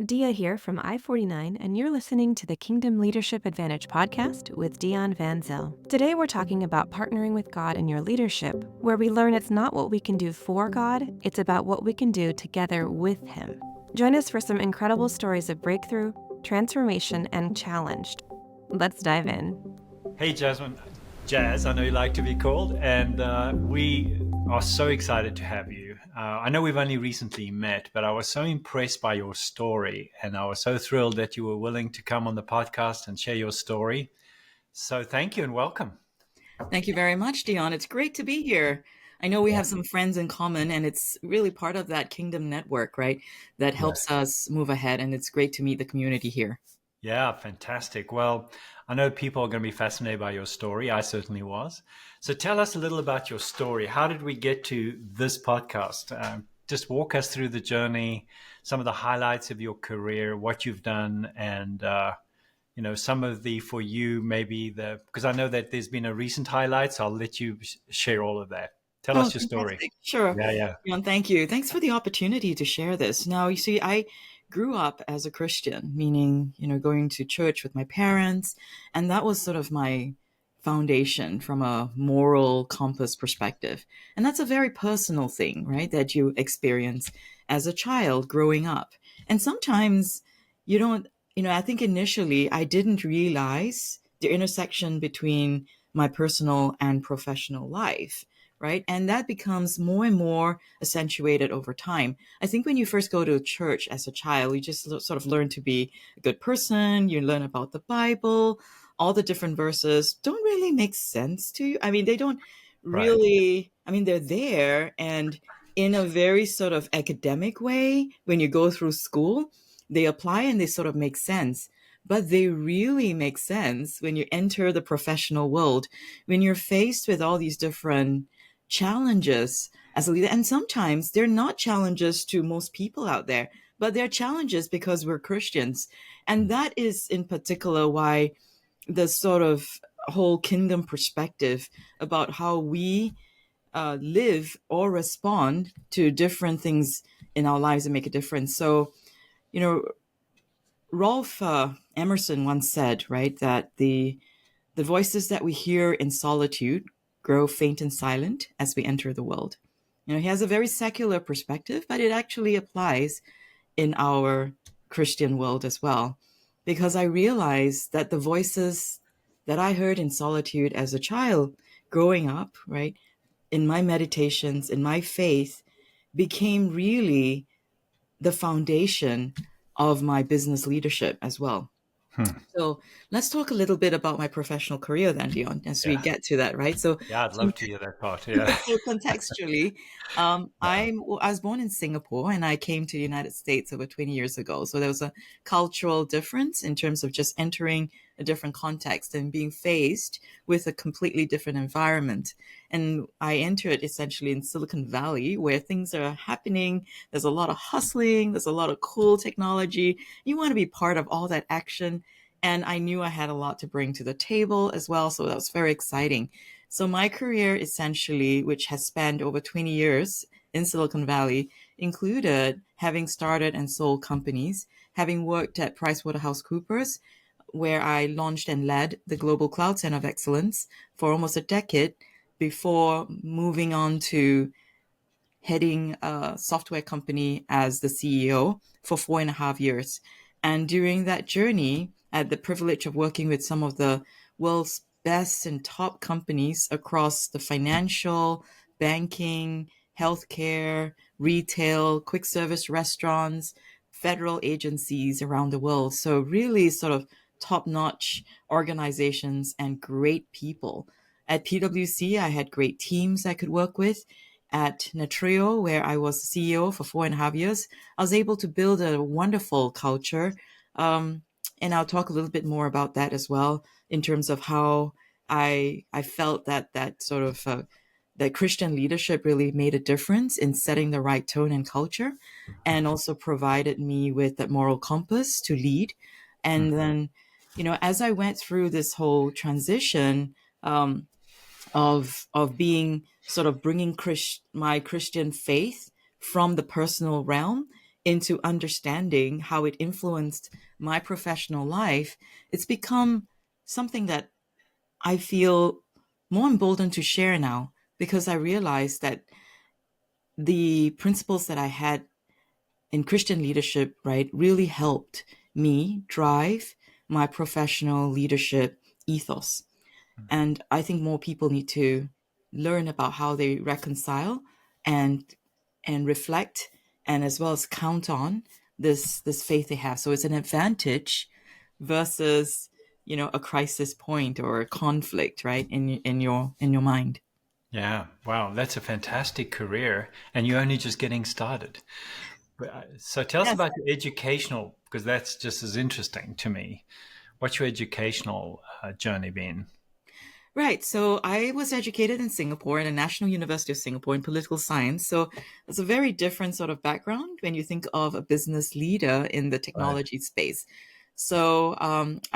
Dia here from I-49, and you're listening to the Kingdom Leadership Advantage podcast with Dionne van Zyl. Today we're talking about partnering with God in your leadership, where we learn it's not what we can do for God, it's about what we can do together with Him. Join us for some incredible stories of breakthrough, transformation, and challenge. Let's dive in. Hey, Jasmine. Jazz, I know you like to be called, and we are so excited to have you. I know we've only recently met, but I was so impressed by your story, and I was so thrilled that you were willing to come on the podcast and share your story. So thank you and welcome. Thank you very much, Dionne. It's great to be here. I know we have some friends in common, and it's really part of that Kingdom network, right? That helps us move ahead, and it's great to meet the community here. Yeah, fantastic. Well, I know people are going to be fascinated by your story. I certainly was. So tell us a little about your story. How did we get to this podcast? Just walk us through the journey, some of the highlights of your career, what you've done, and some of the, for you, maybe because I know that there's been a recent highlight, so I'll let you share all of that. Tell us your story. Sure. Yeah. Dionne, thank you. Thanks for the opportunity to share this. Now, you see, I grew up as a Christian, meaning, going to church with my parents. And that was sort of my foundation from a moral compass perspective. And that's a very personal thing, right? That you experience as a child growing up. And sometimes you don't, I think initially I didn't realize the intersection between my personal and professional life. Right. And that becomes more and more accentuated over time. I think when you first go to church as a child, you just sort of learn to be a good person. You learn about the Bible. All the different verses don't really make sense to you. I mean, they don't really, they're there. And in a very sort of academic way, when you go through school, they apply and they sort of make sense. But they really make sense when you enter the professional world, when you're faced with all these different challenges as a leader. And sometimes they're not challenges to most people out there, but they're challenges because we're Christians. And that is in particular why the sort of whole kingdom perspective about how we live or respond to different things in our lives and make a difference. So, Rolf Emerson once said, right, that the voices that we hear in solitude grow faint and silent as we enter the world. He has a very secular perspective, but it actually applies in our Christian world as well. Because I realized that the voices that I heard in solitude as a child growing up, right, in my meditations, in my faith, became really the foundation of my business leadership as well. So let's talk a little bit about my professional career then, Dionne, as we get to that, right? So I'd love to hear that part. Yeah. So contextually, I was born in Singapore and I came to the United States over 20 years ago. So there was a cultural difference in terms of just entering a different context and being faced with a completely different environment. And I entered essentially in Silicon Valley where things are happening. There's a lot of hustling. There's a lot of cool technology. You want to be part of all that action. And I knew I had a lot to bring to the table as well. So that was very exciting. So my career essentially, which has spanned over 20 years in Silicon Valley, included having started and sold companies, having worked at PricewaterhouseCoopers, where I launched and led the Global Cloud Center of Excellence for almost a decade before moving on to heading a software company as the CEO for 4.5 years. And during that journey, I had the privilege of working with some of the world's best and top companies across the financial, banking, healthcare, retail, quick service restaurants, federal agencies around the world. So really sort of top-notch organizations and great people. At PwC, I had great teams I could work with. At Netreo, where I was CEO for 4.5 years, I was able to build a wonderful culture. And I'll talk a little bit more about that as well in terms of how I felt that sort of that Christian leadership really made a difference in setting the right tone and culture, and also provided me with that moral compass to lead. And then, as I went through this whole transition of being sort of bringing my Christian faith from the personal realm into understanding how it influenced my professional life, it's become something that I feel more emboldened to share now, because I realized that the principles that I had in Christian leadership, right, really helped me drive my professional leadership ethos. And I think more people need to learn about how they reconcile and reflect, and as well as count on this faith they have. So it's an advantage versus, a crisis point or a conflict, right, in your mind. Yeah. Wow. That's a fantastic career. And you're only just getting started. So tell us Yes. about your educational, because that's just as interesting to me. What's your educational journey been? Right. So I was educated in Singapore, in the National University of Singapore, in political science. So it's a very different sort of background when you think of a business leader in the Right. technology space. So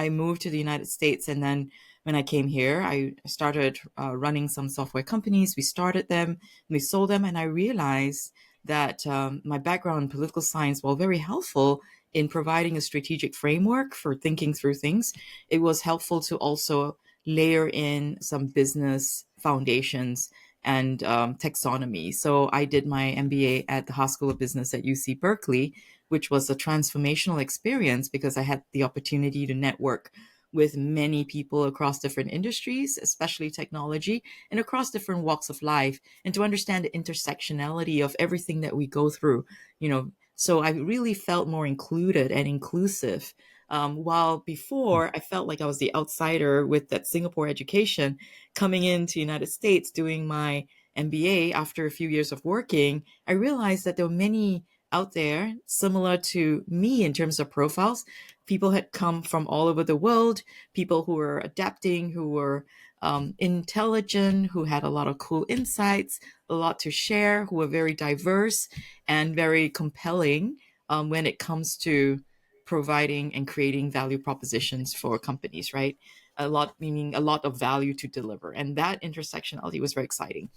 I moved to the United States, and then when I came here, I started running some software companies. We started them, we sold them, and I realized that my background in political science, while very helpful in providing a strategic framework for thinking through things, it was helpful to also layer in some business foundations and taxonomy. So I did my MBA at the Haas School of Business at UC Berkeley, which was a transformational experience because I had the opportunity to network with many people across different industries, especially technology, and across different walks of life, and to understand the intersectionality of everything that we go through, So I really felt more included and inclusive. While before I felt like I was the outsider with that Singapore education, coming into the United States doing my MBA after a few years of working, I realized that there were many out there similar to me in terms of profiles. People had come from all over the world, people who were adapting, who were intelligent, who had a lot of cool insights, a lot to share, who were very diverse and very compelling when it comes to providing and creating value propositions for companies, right? A lot, meaning a lot of value to deliver. And that intersectionality was very exciting.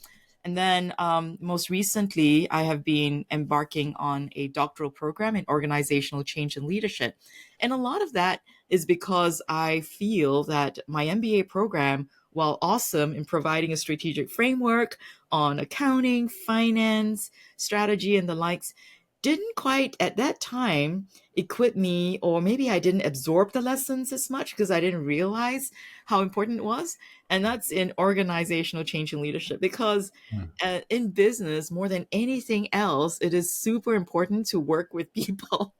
And then most recently, I have been embarking on a doctoral program in organizational change and leadership. And a lot of that is because I feel that my MBA program, while awesome in providing a strategic framework on accounting, finance, strategy, and the likes, didn't quite at that time equip me, or maybe I didn't absorb the lessons as much because I didn't realize how important it was. And that's in organizational change and leadership, because Mm. in business, more than anything else, it is super important to work with people.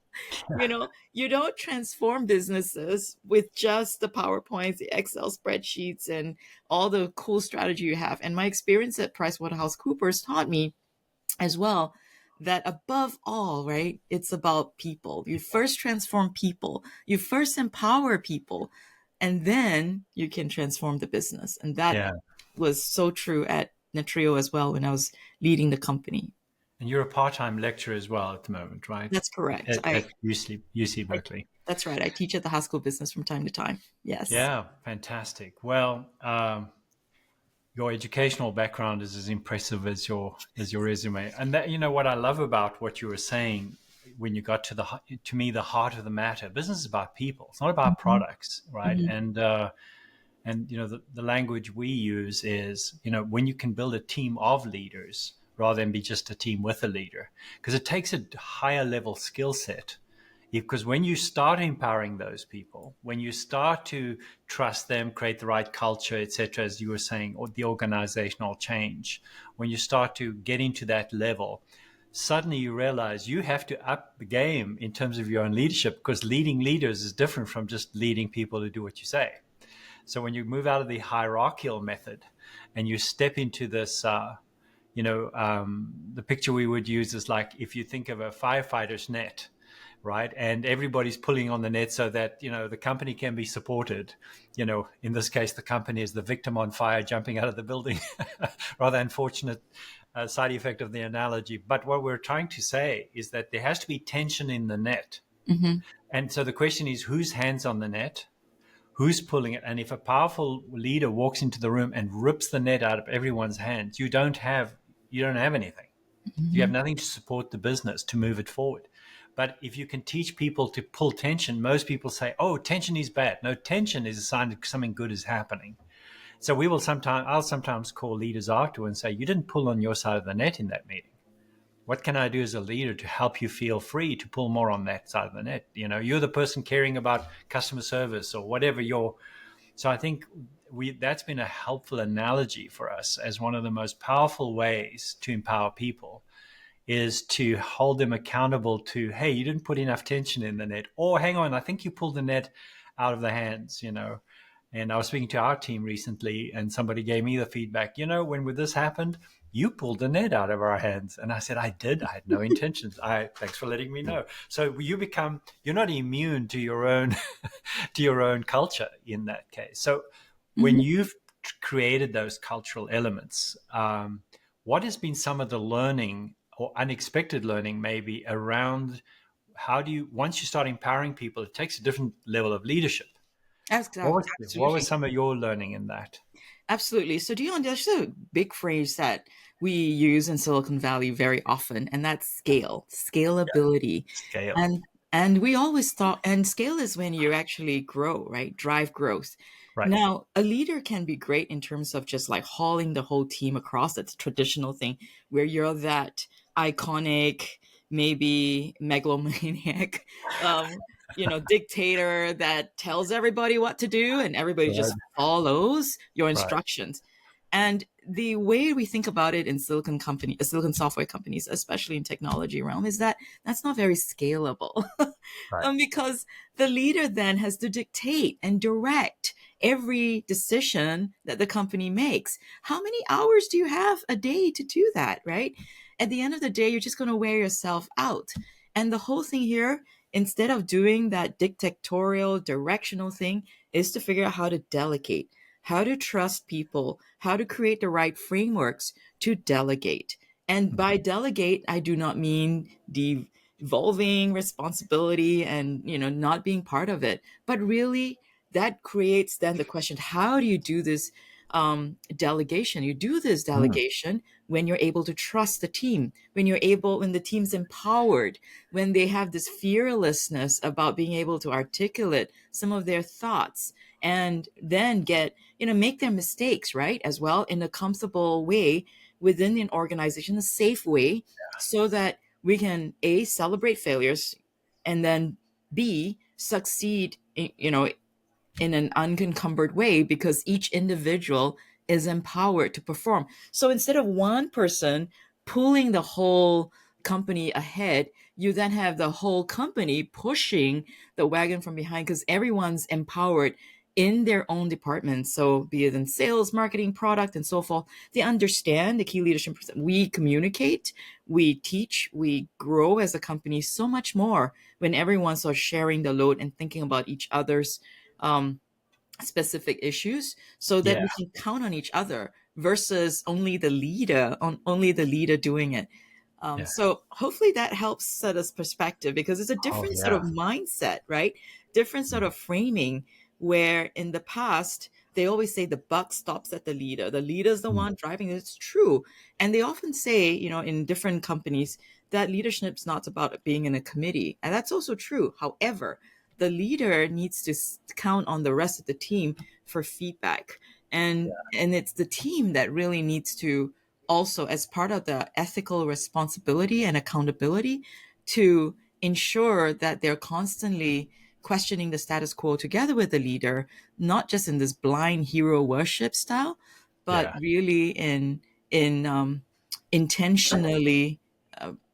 You don't transform businesses with just the PowerPoints, the Excel spreadsheets, and all the cool strategy you have. And my experience at PricewaterhouseCoopers taught me as well that above all, right, it's about people. You first transform people, you first empower people, and then you can transform the business. And that Yeah. was so true at Netreo as well when I was leading the company. And you're a part-time lecturer as well at the moment, right? That's correct. At UC Berkeley. That's right. I teach at the Haas School of Business from time to time. Yes. Yeah, fantastic. Well, your educational background is as impressive as your resume, and that, what I love about what you were saying when you got to me, the heart of the matter. Business is about people. It's not about Mm-hmm. products, right? Mm-hmm. And the language we use is, when you can build a team of leaders rather than be just a team with a leader, because it takes a higher level skill set. Because when you start empowering those people, when you start to trust them, create the right culture, etc., as you were saying, or the organizational change, when you start to get into that level, suddenly you realize you have to up the game in terms of your own leadership, because leading leaders is different from just leading people to do what you say. So when you move out of the hierarchical method and you step into this, the picture we would use is like if you think of a firefighter's net, right? And everybody's pulling on the net so that, the company can be supported. In this case, the company is the victim on fire jumping out of the building. Rather unfortunate side effect of the analogy. But what we're trying to say is that there has to be tension in the net. Mm-hmm. And so the question is, whose hands on the net? Who's pulling it? And if a powerful leader walks into the room and rips the net out of everyone's hands, you don't have anything. You have Mm-hmm. nothing to support the business to move it forward. But if you can teach people to pull tension, most people say, oh, tension is bad. No, tension is a sign that something good is happening. So I'll sometimes call leaders after and say, you didn't pull on your side of the net in that meeting. What can I do as a leader to help you feel free to pull more on that side of the net? You're the person caring about customer service or whatever so I think that's been a helpful analogy for us as one of the most powerful ways to empower people is to hold them accountable to, hey, you didn't put enough tension in the net, or hang on, I think you pulled the net out of the hands. And I was speaking to our team recently, and somebody gave me the feedback, when this happened, you pulled the net out of our hands. And I said, I did. I had no intentions. Thanks for letting me know. So you're not immune to your own to your own culture in that case. So when you've created those cultural elements, what has been some of the learning or unexpected learning maybe around once you start empowering people, it takes a different level of leadership. What was some of your learning in that? Absolutely. So Dionne, there's a big phrase that we use in Silicon Valley very often, and that's scalability. Scale. And we always thought, and scale is when you actually grow, right? Drive growth. Right. Now, a leader can be great in terms of just like hauling the whole team across. That's a traditional thing where you're that iconic, maybe megalomaniac, dictator that tells everybody what to do and everybody just follows your instructions. And the way we think about it in silicon software companies, especially in technology realm, is that that's not very scalable because the leader then has to dictate and direct every decision that the company makes. How many hours do you have a day to do that, right? At the end of the day, you're just going to wear yourself out. And the whole thing here, instead of doing that dictatorial, directional thing, is to figure out how to delegate, how to trust people, how to create the right frameworks to delegate. And by delegate, I do not mean devolving responsibility and, not being part of it, but really that creates then the question, how do you do this delegation? You do this delegation when you're able to trust the team, when the team's empowered, when they have this fearlessness about being able to articulate some of their thoughts and then make their mistakes, right, as well, in a comfortable way within an organization, a safe way, so that we can A, celebrate failures, and then B, succeed, in an unencumbered way, because each individual is empowered to perform. So instead of one person pulling the whole company ahead, you then have the whole company pushing the wagon from behind because everyone's empowered in their own departments. So be it in sales, marketing, product, and so forth, they understand the key leadership. We communicate, we teach, we grow as a company so much more when everyone's sort of sharing the load and thinking about each other's specific issues, so that we can count on each other versus only the leader doing it. So hopefully that helps set us perspective, because it's a different sort of mindset, right? Different sort of framing, where in the past, they always say the buck stops at the leader. The leader's the one driving. It's true. And they often say, in different companies, that leadership's not about being in a committee. And that's also true. However, the leader needs to count on the rest of the team for feedback. And it's the team that really needs to also, as part of the ethical responsibility and accountability, to ensure that they're constantly questioning the status quo together with the leader, not just in this blind hero worship style, but really in intentionally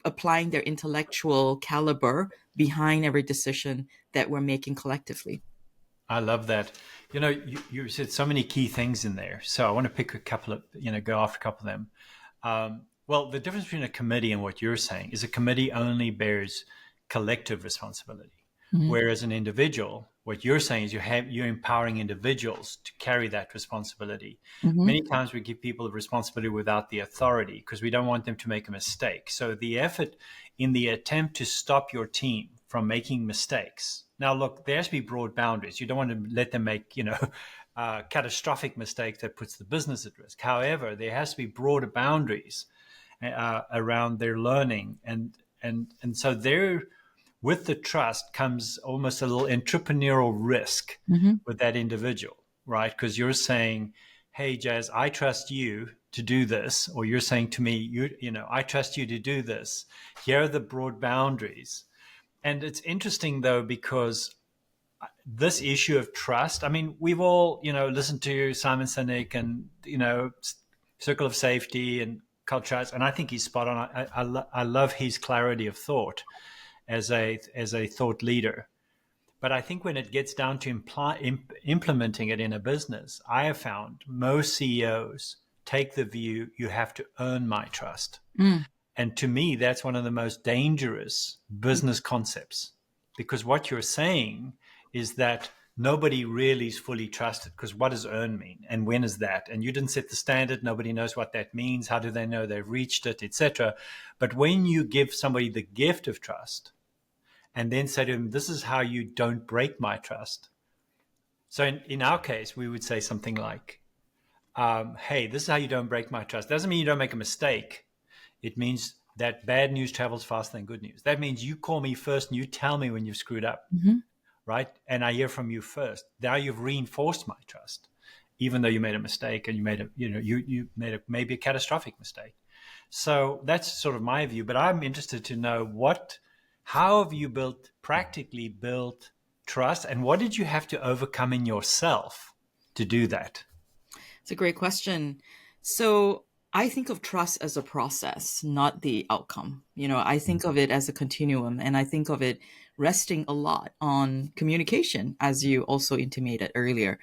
applying their intellectual caliber behind every decision that we're making collectively. I love that. You said so many key things in there. So I want to pick a couple of, go after a couple of them. Well, the difference between a committee and what you're saying is a committee only bears collective responsibility. Whereas an individual, what you're saying is you're empowering individuals to carry that responsibility. Many times we give people the responsibility without the authority because we don't want them to make a mistake. So the effort in the attempt to stop your team from making mistakes. Now, look, there has to be broad boundaries. You don't want to let them make, catastrophic mistakes that puts the business at risk. However, there has to be broader boundaries around their learning. And so with the trust comes almost a little entrepreneurial risk with that individual, right? Because you're saying, hey, Jazz, I trust you to do this. Or you're saying to me, you know, I trust you to do this. Here are the broad boundaries. And it's interesting, though, because this issue of trust, I mean, we've all, you know, listened to Simon Sinek and, you know, Circle of Safety and culture, and I think he's spot on. I love his clarity of thought as a thought leader. But I think when it gets down to implementing it in a business, I have found most CEOs take the view, you have to earn my trust. And to me, that's one of the most dangerous business concepts, because what you're saying is that nobody really is fully trusted, because what does earn mean? And when is that? And you didn't set the standard. Nobody knows what that means. How do they know they've reached it, etc.? But when you give somebody the gift of trust and then say to them, this is how you don't break my trust. So in our case, we would say something like, hey, this is how you don't break my trust. Doesn't mean you don't make a mistake. It means that bad news travels faster than good news. That means you call me first and you tell me when you've screwed up, right? And I hear from you first. Now you've reinforced my trust, even though you made a mistake and you made you made maybe a catastrophic mistake. So that's sort of my view. But I'm interested to know how have you practically built trust, and what did you have to overcome in yourself to do that? It's a great question. So I think of trust as a process, not the outcome. You know, I think of it as a continuum, and I think of it resting a lot on communication, as you also intimated earlier.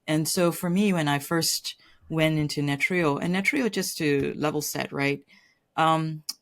And so for me, when I first went into Netreo, and Netreo, just to level set, right,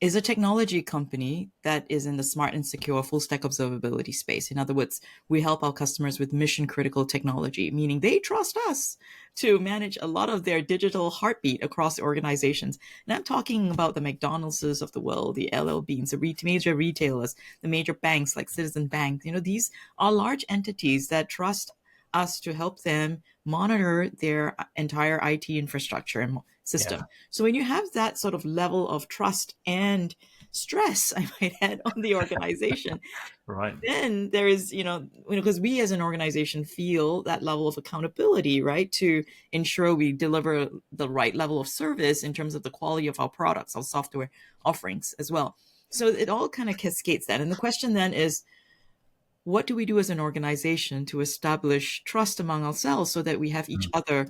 is a technology company that is in the smart and secure full stack observability space. In other words, we help our customers with mission critical technology, meaning they trust us to manage a lot of their digital heartbeat across organizations. And I'm talking about the McDonald's of the world, the LL Beans, the major retailers, the major banks like Citizen Bank. You know, these are large entities that trust us to help them monitor their entire IT infrastructure and system. Yeah. So when you have that sort of level of trust and stress, I might add, on the organization, right, then there is, because we as an organization feel that level of accountability, right, to ensure we deliver the right level of service in terms of the quality of our products, our software offerings as well. So it all kind of cascades that. And the question then is, what do we do as an organization to establish trust among ourselves so that we have each other,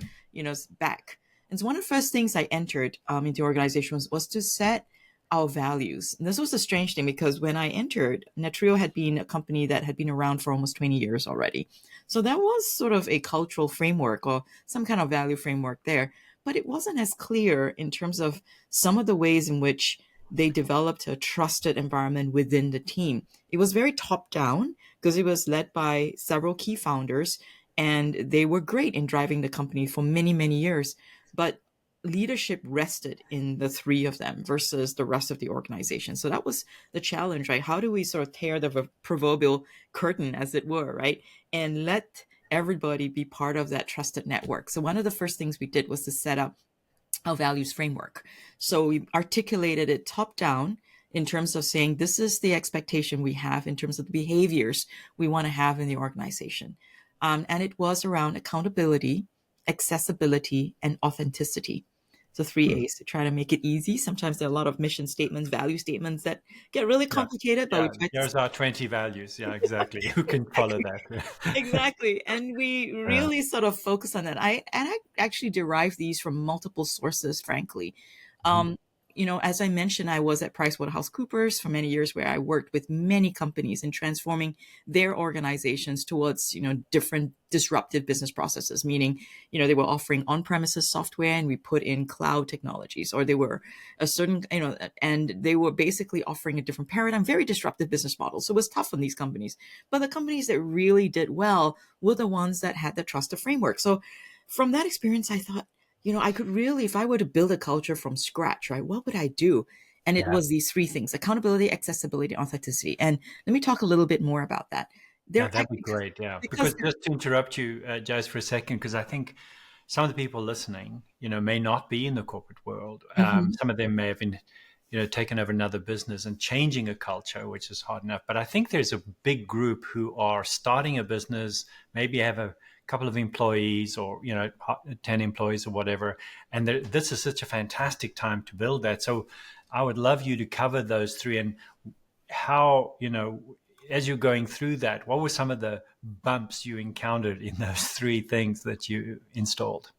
back? And so one of the first things I entered into organizations was to set our values. And this was a strange thing, because when I entered, Netreo had been a company that had been around for almost 20 years already. So that was sort of a cultural framework or some kind of value framework there. But it wasn't as clear in terms of some of the ways in which they developed a trusted environment within the team. It was very top down because it was led by several key founders, and they were great in driving the company for many, many years. But leadership rested in the three of them versus the rest of the organization. So that was the challenge, right? How do we sort of tear the proverbial curtain, as it were, right? And let everybody be part of that trusted network. So one of the first things we did was to set up our values framework. So we articulated it top down in terms of saying, this is the expectation we have in terms of the behaviors we want to have in the organization. And it was around accountability, accessibility, and authenticity. So 3 A's to try to make it easy. Sometimes there are a lot of mission statements, value statements that get really complicated. But there's our 20 values. Yeah, exactly. Who can follow that? Exactly. And we really sort of focus on that. I actually derive these from multiple sources, frankly. As I mentioned, I was at PricewaterhouseCoopers for many years, where I worked with many companies in transforming their organizations towards, different disruptive business processes, meaning, they were offering on-premises software and we put in cloud technologies, or they were a certain, and they were basically offering a different paradigm, very disruptive business models. So it was tough on these companies. But the companies that really did well were the ones that had the trusted framework. So from that experience, I thought, I could really, if I were to build a culture from scratch, right, what would I do? And it was these three things: accountability, accessibility, authenticity. And let me talk a little bit more about that. That'd be great. Yeah. Because just to interrupt you, Jazz, for a second, because I think some of the people listening, may not be in the corporate world. Some of them may have taken over another business and changing a culture, which is hard enough. But I think there's a big group who are starting a business, maybe have a couple of employees or 10 employees or whatever, and this is such a fantastic time to build that. So I would love you to cover those three, and how, as you're going through that, what were some of the bumps you encountered in those three things that you installed?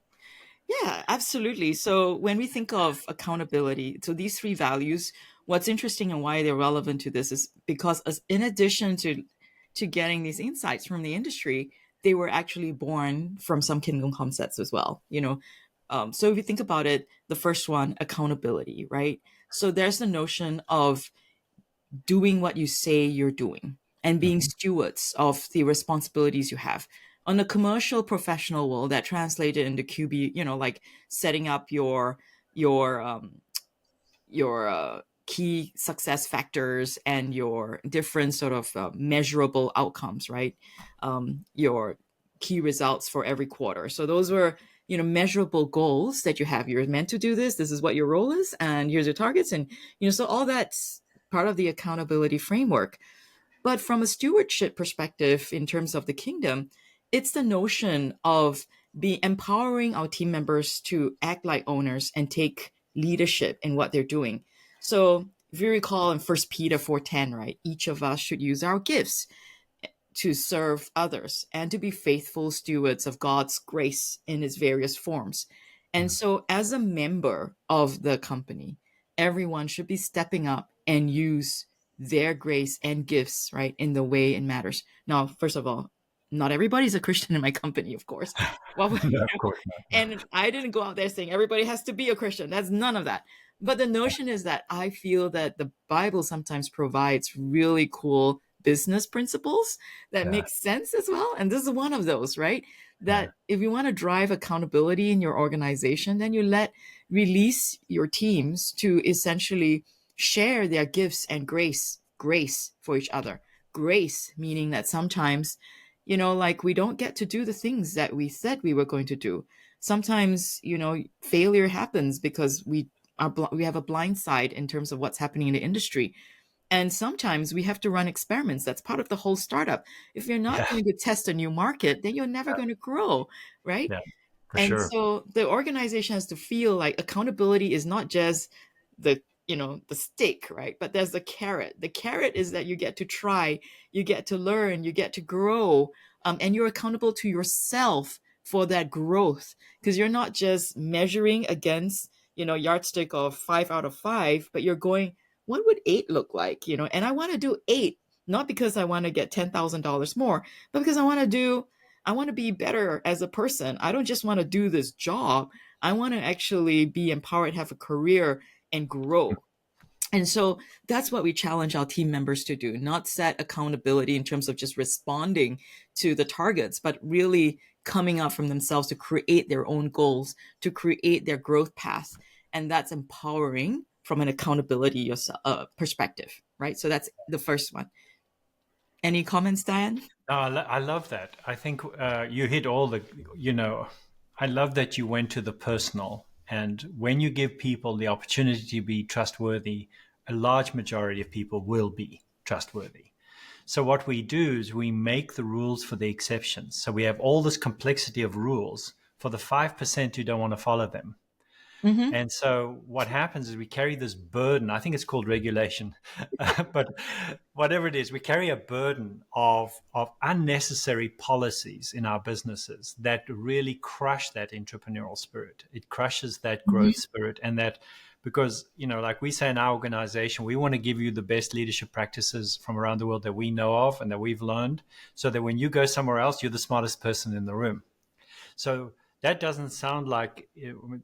Yeah, absolutely. So when we think of accountability, so these three values, what's interesting and why they're relevant to this is because in addition to getting these insights from the industry, they were actually born from some kingdom concepts as well. So if you think about it, the first one, accountability, right? So there's the notion of doing what you say you're doing and being stewards of the responsibilities you have. On the commercial professional world, that translated into QB, like setting up your key success factors and your different sort of measurable outcomes, right? Your key results for every quarter. So those were, measurable goals that you have. You're meant to do this. This is what your role is, and here's your targets. And, so all that's part of the accountability framework. But from a stewardship perspective, in terms of the kingdom, it's the notion of empowering our team members to act like owners and take leadership in what they're doing. So if you recall in 1 Peter 4:10, right, each of us should use our gifts to serve others and to be faithful stewards of God's grace in its various forms. And so as a member of the company, everyone should be stepping up and use their grace and gifts, right, in the way it matters. Now, first of all, not everybody's a Christian in my company, of course. Well, No, of course not. and I didn't go out there saying everybody has to be a Christian. That's none of that. But the notion is that I feel that the Bible sometimes provides really cool business principles that make sense as well. And this is one of those, right? That if you want to drive accountability in your organization, then you release your teams to essentially share their gifts and grace for each other. Grace, meaning that sometimes, like we don't get to do the things that we said we were going to do. Sometimes, failure happens because we have a blind side in terms of what's happening in the industry. And sometimes we have to run experiments. That's part of the whole startup. If you're not going to test a new market, then you're never going to grow, right? Yeah, for And sure. so the organization has to feel like accountability is not just the stick, right? But there's the carrot. The carrot is that you get to try, you get to learn, you get to grow, and you're accountable to yourself for that growth, because you're not just measuring against, yardstick of 5 out of 5, but you're going, what would 8 look like? And I want to do 8, not because I want to get $10,000 more, but because I want to be better as a person. I don't just want to do this job. I want to actually be empowered, have a career, and grow. And so that's what we challenge our team members to do, not set accountability in terms of just responding to the targets, but really coming up from themselves to create their own goals, to create their growth path. And that's empowering from an accountability perspective, right? So that's the first one. Any comments, Diane? I love that. I think you hit all the, I love that you went to the personal. And when you give people the opportunity to be trustworthy, a large majority of people will be trustworthy. So what we do is we make the rules for the exceptions. So we have all this complexity of rules for the 5% who don't want to follow them. Mm-hmm. And so what happens is we carry this burden. I think it's called regulation, but whatever it is, we carry a burden of unnecessary policies in our businesses that really crush that entrepreneurial spirit. It crushes that growth spirit, and that because, like we say in our organization, we want to give you the best leadership practices from around the world that we know of and that we've learned, so that when you go somewhere else, you're the smartest person in the room. So that doesn't sound like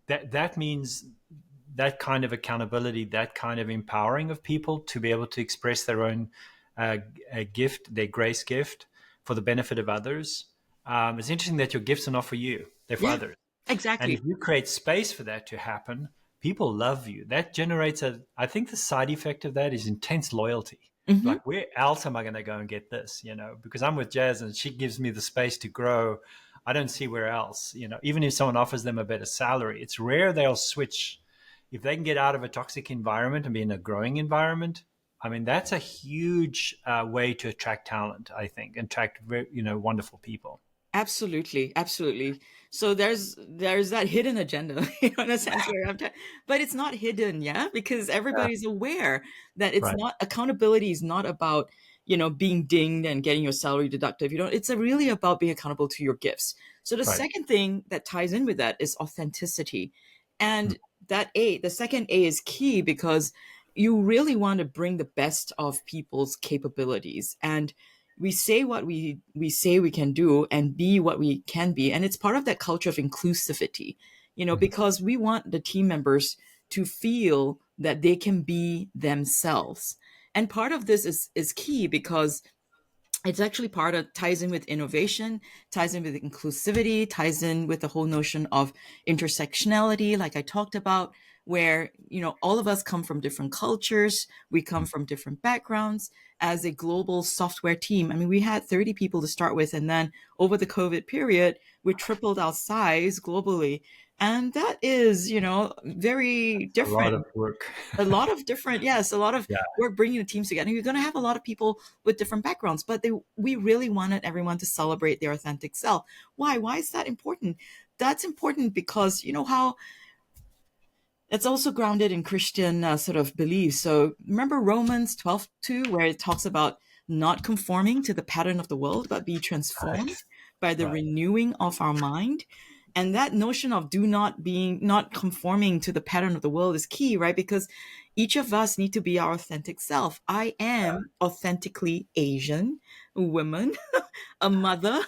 that means that kind of accountability, that kind of empowering of people to be able to express their own gift, their grace gift for the benefit of others. It's interesting that your gifts are not for you, they're for others. Exactly. And if you create space for that to happen, people love you. That generates I think the side effect of that is intense loyalty. Mm-hmm. Like, where else am I going to go and get this? Because I'm with Jazz and she gives me the space to grow. I don't see where else, even if someone offers them a better salary, it's rare they'll switch if they can get out of a toxic environment and be in a growing environment, I mean, that's a huge way to attract talent, I think, and attract wonderful people. Absolutely, absolutely. So there's that hidden agenda, in a sense where but it's not hidden, yeah, because everybody's aware that it's Right. not accountability is not about being dinged and getting your salary deducted. It's really about being accountable to your gifts. So the Right. second thing that ties in with that is authenticity, Mm. and the second A is key because you really want to bring the best of people's capabilities and we say what we say we can do and be what we can be, and it's part of that culture of inclusivity, Mhm. because we want the team members to feel that they can be themselves. And part of this is key because it's actually part of ties in with innovation, ties in with inclusivity, ties in with the whole notion of intersectionality, like I talked about, where all of us come from different cultures, we come from different backgrounds. As a global software team, I mean, we had 30 people to start with, and then over the COVID period, we tripled our size globally, and that is very A lot of different. work. A lot of different, yes, a lot of Yeah. work bringing the teams together. You're going to have a lot of people with different backgrounds, but we really wanted everyone to celebrate their authentic self. Why is that important? That's important because how it's also grounded in Christian sort of beliefs. So remember Romans 12:2, where it talks about not conforming to the pattern of the world, but be transformed Right. by the Right. renewing of our mind. And that notion of not conforming to the pattern of the world is key, right? Because each of us need to be our authentic self. I am authentically Asian woman, a mother,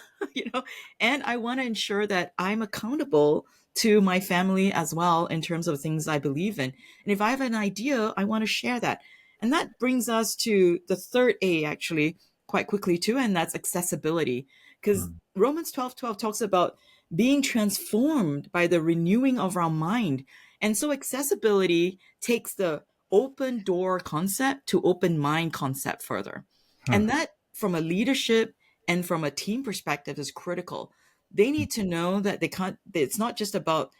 and I want to ensure that I'm accountable to my family as well in terms of things I believe in. And if I have an idea, I want to share that. And that brings us to the third A, actually, quite quickly, too, and that's accessibility. Because Mm. Romans 12:12 talks about being transformed by the renewing of our mind. And so accessibility takes the open door concept to open mind concept further. Hmm. And that, from a leadership and from a team perspective, is critical. They need to know that they can't, it's not just about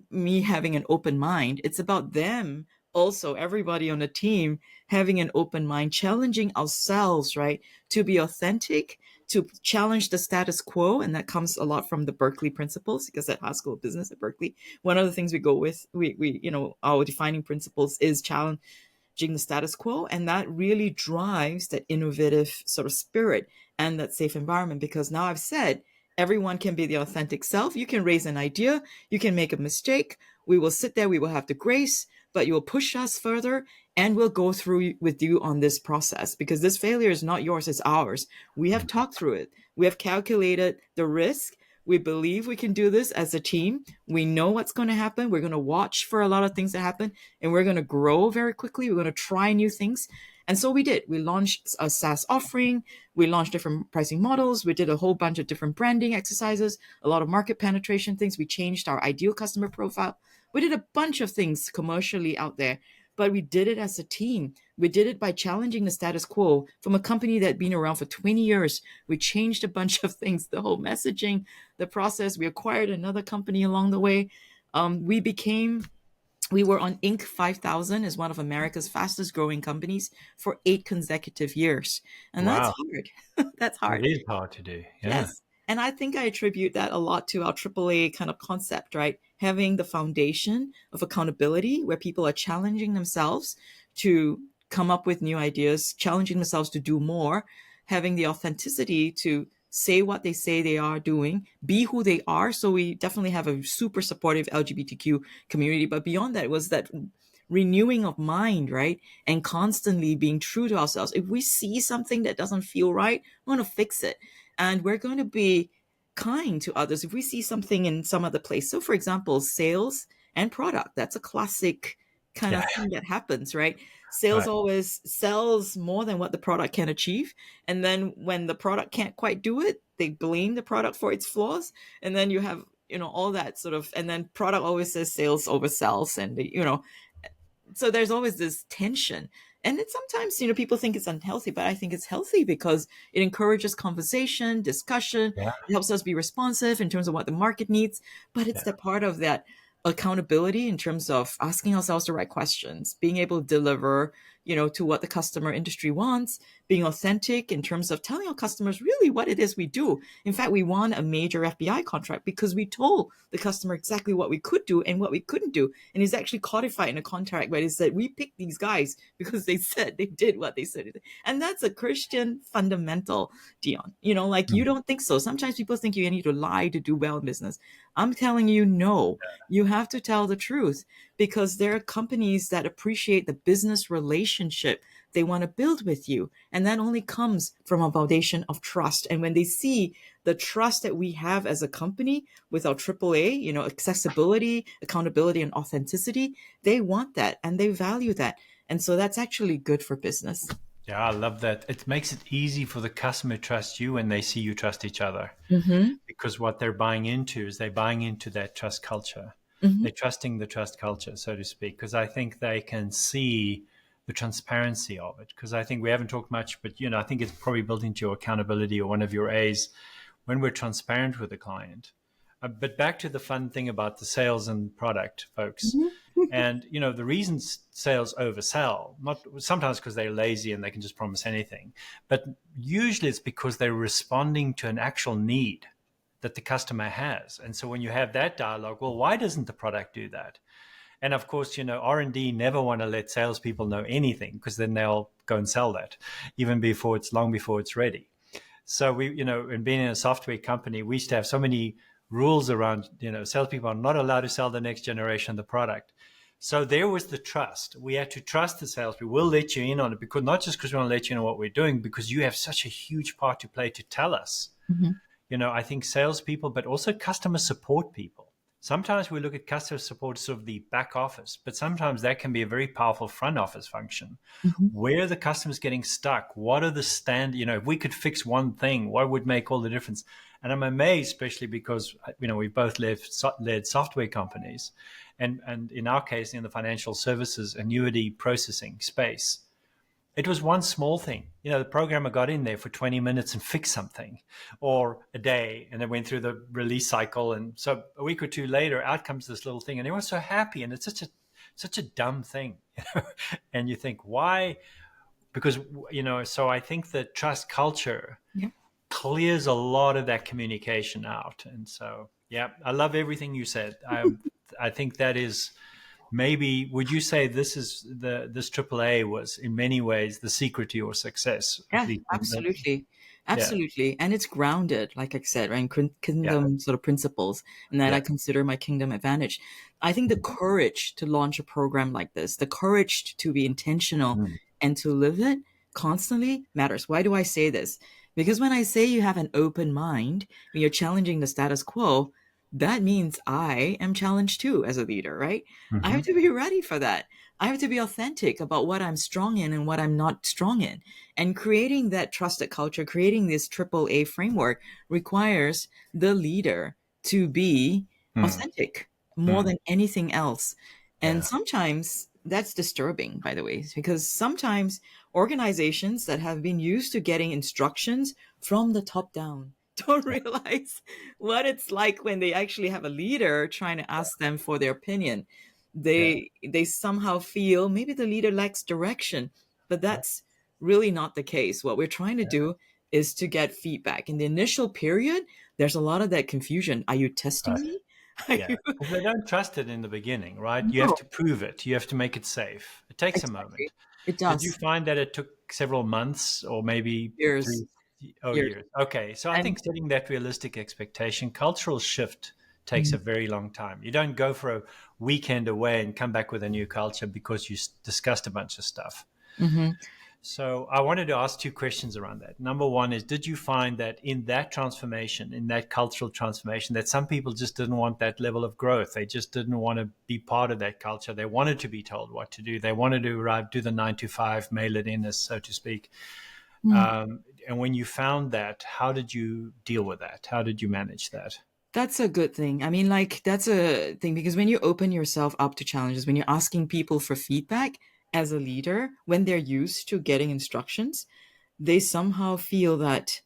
me having an open mind. It's about them also, everybody on the team having an open mind, challenging ourselves, right? To be authentic, to challenge the status quo. And that comes a lot from the Berkeley principles, because at High School of Business at Berkeley, one of the things we go with, our defining principles is challenge the status quo. And that really drives that innovative sort of spirit and that safe environment. Because now I've said everyone can be the authentic self. You can raise an idea, you can make a mistake. We will sit there, we will have the grace, but you will push us further and we'll go through with you on this process because this failure is not yours, it's ours. We have talked through it, we have calculated the risk. We believe we can do this as a team. We know what's going to happen. We're going to watch for a lot of things that happen and we're going to grow very quickly. We're going to try new things. And so we did. We launched a SaaS offering. We launched different pricing models. We did a whole bunch of different branding exercises, a lot of market penetration things. We changed our ideal customer profile. We did a bunch of things commercially out there, but we did it as a team. We did it by challenging the status quo from a company that had been around for 20 years. We changed a bunch of things, the whole messaging, the process. We acquired another company along the way. We were on Inc. 5000 as one of America's fastest growing companies for 8 consecutive years. And that's Wow. hard. That's hard. It is hard to do. Yeah. Yes. And I think I attribute that a lot to our AAA kind of concept, right? Having the foundation of accountability where people are challenging themselves to come up with new ideas, challenging themselves to do more, having the authenticity to say what they say they are doing, be who they are. So we definitely have a super supportive LGBTQ community. But beyond that, it was that renewing of mind, right? And constantly being true to ourselves. If we see something that doesn't feel right, we're going to fix it. And we're going to be kind to others if we see something in some other place. So, for example, sales and product, that's a classic kind Yeah. of thing that happens, right? Sales Right. always sells more than what the product can achieve. And then when the product can't quite do it, they blame the product for its flaws. And then you have, all that sort of, and then product always says sales oversells. And, so there's always this tension. And it's sometimes, people think it's unhealthy, but I think it's healthy because it encourages conversation, discussion. Yeah. It helps us be responsive in terms of what the market needs. But it's Yeah. the part of that accountability in terms of asking ourselves the right questions, being able to deliver, to what the customer industry wants, being authentic in terms of telling our customers really what it is we do. In fact, we won a major FBI contract because we told the customer exactly what we could do and what we couldn't do. And it's actually codified in a contract where it said, we picked these guys because they said they did what they said. And that's a Christian fundamental, Dionne. You don't think so. Sometimes people think you need to lie to do well in business. I'm telling you, no, you have to tell the truth, because there are companies that appreciate the business relationship they want to build with you. And that only comes from a foundation of trust. And when they see the trust that we have as a company with our AAA, accessibility, accountability, and authenticity, they want that and they value that. And so that's actually good for business. Yeah, I love that. It makes it easy for the customer to trust you when they see you trust each other. Because what they're buying into is they're buying into that trust culture. They're trusting the trust culture, so to speak, because I think they can see the transparency of it. Because I think we haven't talked much, but I think it's probably built into your accountability or one of your A's when we're transparent with the client. But back to the fun thing about the sales and product, folks. And, the reason sales oversell, not sometimes because they're lazy and they can just promise anything, but usually it's because they're responding to an actual need that the customer has. And so when you have that dialogue, well, why doesn't the product do that? And of course, R&D never want to let salespeople know anything, because then they'll go and sell that even long before it's ready. So we, in being in a software company, we used to have so many rules around, salespeople are not allowed to sell the next generation of the product. So there was the trust. We had to trust the salespeople. We'll let you in on it, because not just because we want to let you know what we're doing, because you have such a huge part to play to tell us. I think salespeople, but also customer support people. Sometimes we look at customer support as sort of the back office, but sometimes that can be a very powerful front office function. Where are the customers getting stuck? What are the if we could fix one thing, what would make all the difference? And I'm amazed, especially because, we both led software companies. And in our case, in the financial services annuity processing space, it was one small thing. The programmer got in there for 20 minutes and fixed something, or a day, and then went through the release cycle. And so a week or two later, out comes this little thing, and everyone's so happy. And it's such a dumb thing, And you think, why? Because, so I think that trust culture clears a lot of that communication out. And so, I love everything you said. I think that is, maybe, would you say this AAA was in many ways the secret to your success? Yeah, absolutely. Absolutely. And it's grounded, like I said, right, in kingdom sort of principles, and that I consider my kingdom advantage. I think the courage to launch a program like this, the courage to be intentional and to live it constantly matters. Why do I say this? Because when I say you have an open mind, when you're challenging the status quo, that means I am challenged too as a leader, right? I have to be ready for that. I have to be authentic about what I'm strong in and what I'm not strong in. And creating that trusted culture, creating this AAA framework requires the leader to be authentic more than anything else. And sometimes that's disturbing, by the way, because sometimes organizations that have been used to getting instructions from the top down don't realize what it's like when they actually have a leader trying to ask them for their opinion. They somehow feel maybe the leader lacks direction, but that's really not the case. What we're trying to do is to get feedback. In the initial period, there's a lot of that confusion. Are you testing me? They don't trust it in the beginning, right? You No. have to prove it. You have to make it safe. It takes a moment. It does. Did you find that it took several months or maybe Years. 3? Oh, years. Okay. So I think setting that realistic expectation, cultural shift takes a very long time. You don't go for a weekend away and come back with a new culture because you discussed a bunch of stuff. So I wanted to ask 2 questions around that. Number one is, did you find that in that transformation, in that cultural transformation, that some people just didn't want that level of growth? They just didn't want to be part of that culture. They wanted to be told what to do. They wanted to arrive, do the 9 to 5, mail it in, as so to speak. And when you found that, how did you deal with that? How did you manage that? That's a good thing. I mean, that's a thing, because when you open yourself up to challenges, when you're asking people for feedback as a leader, when they're used to getting instructions, they somehow feel that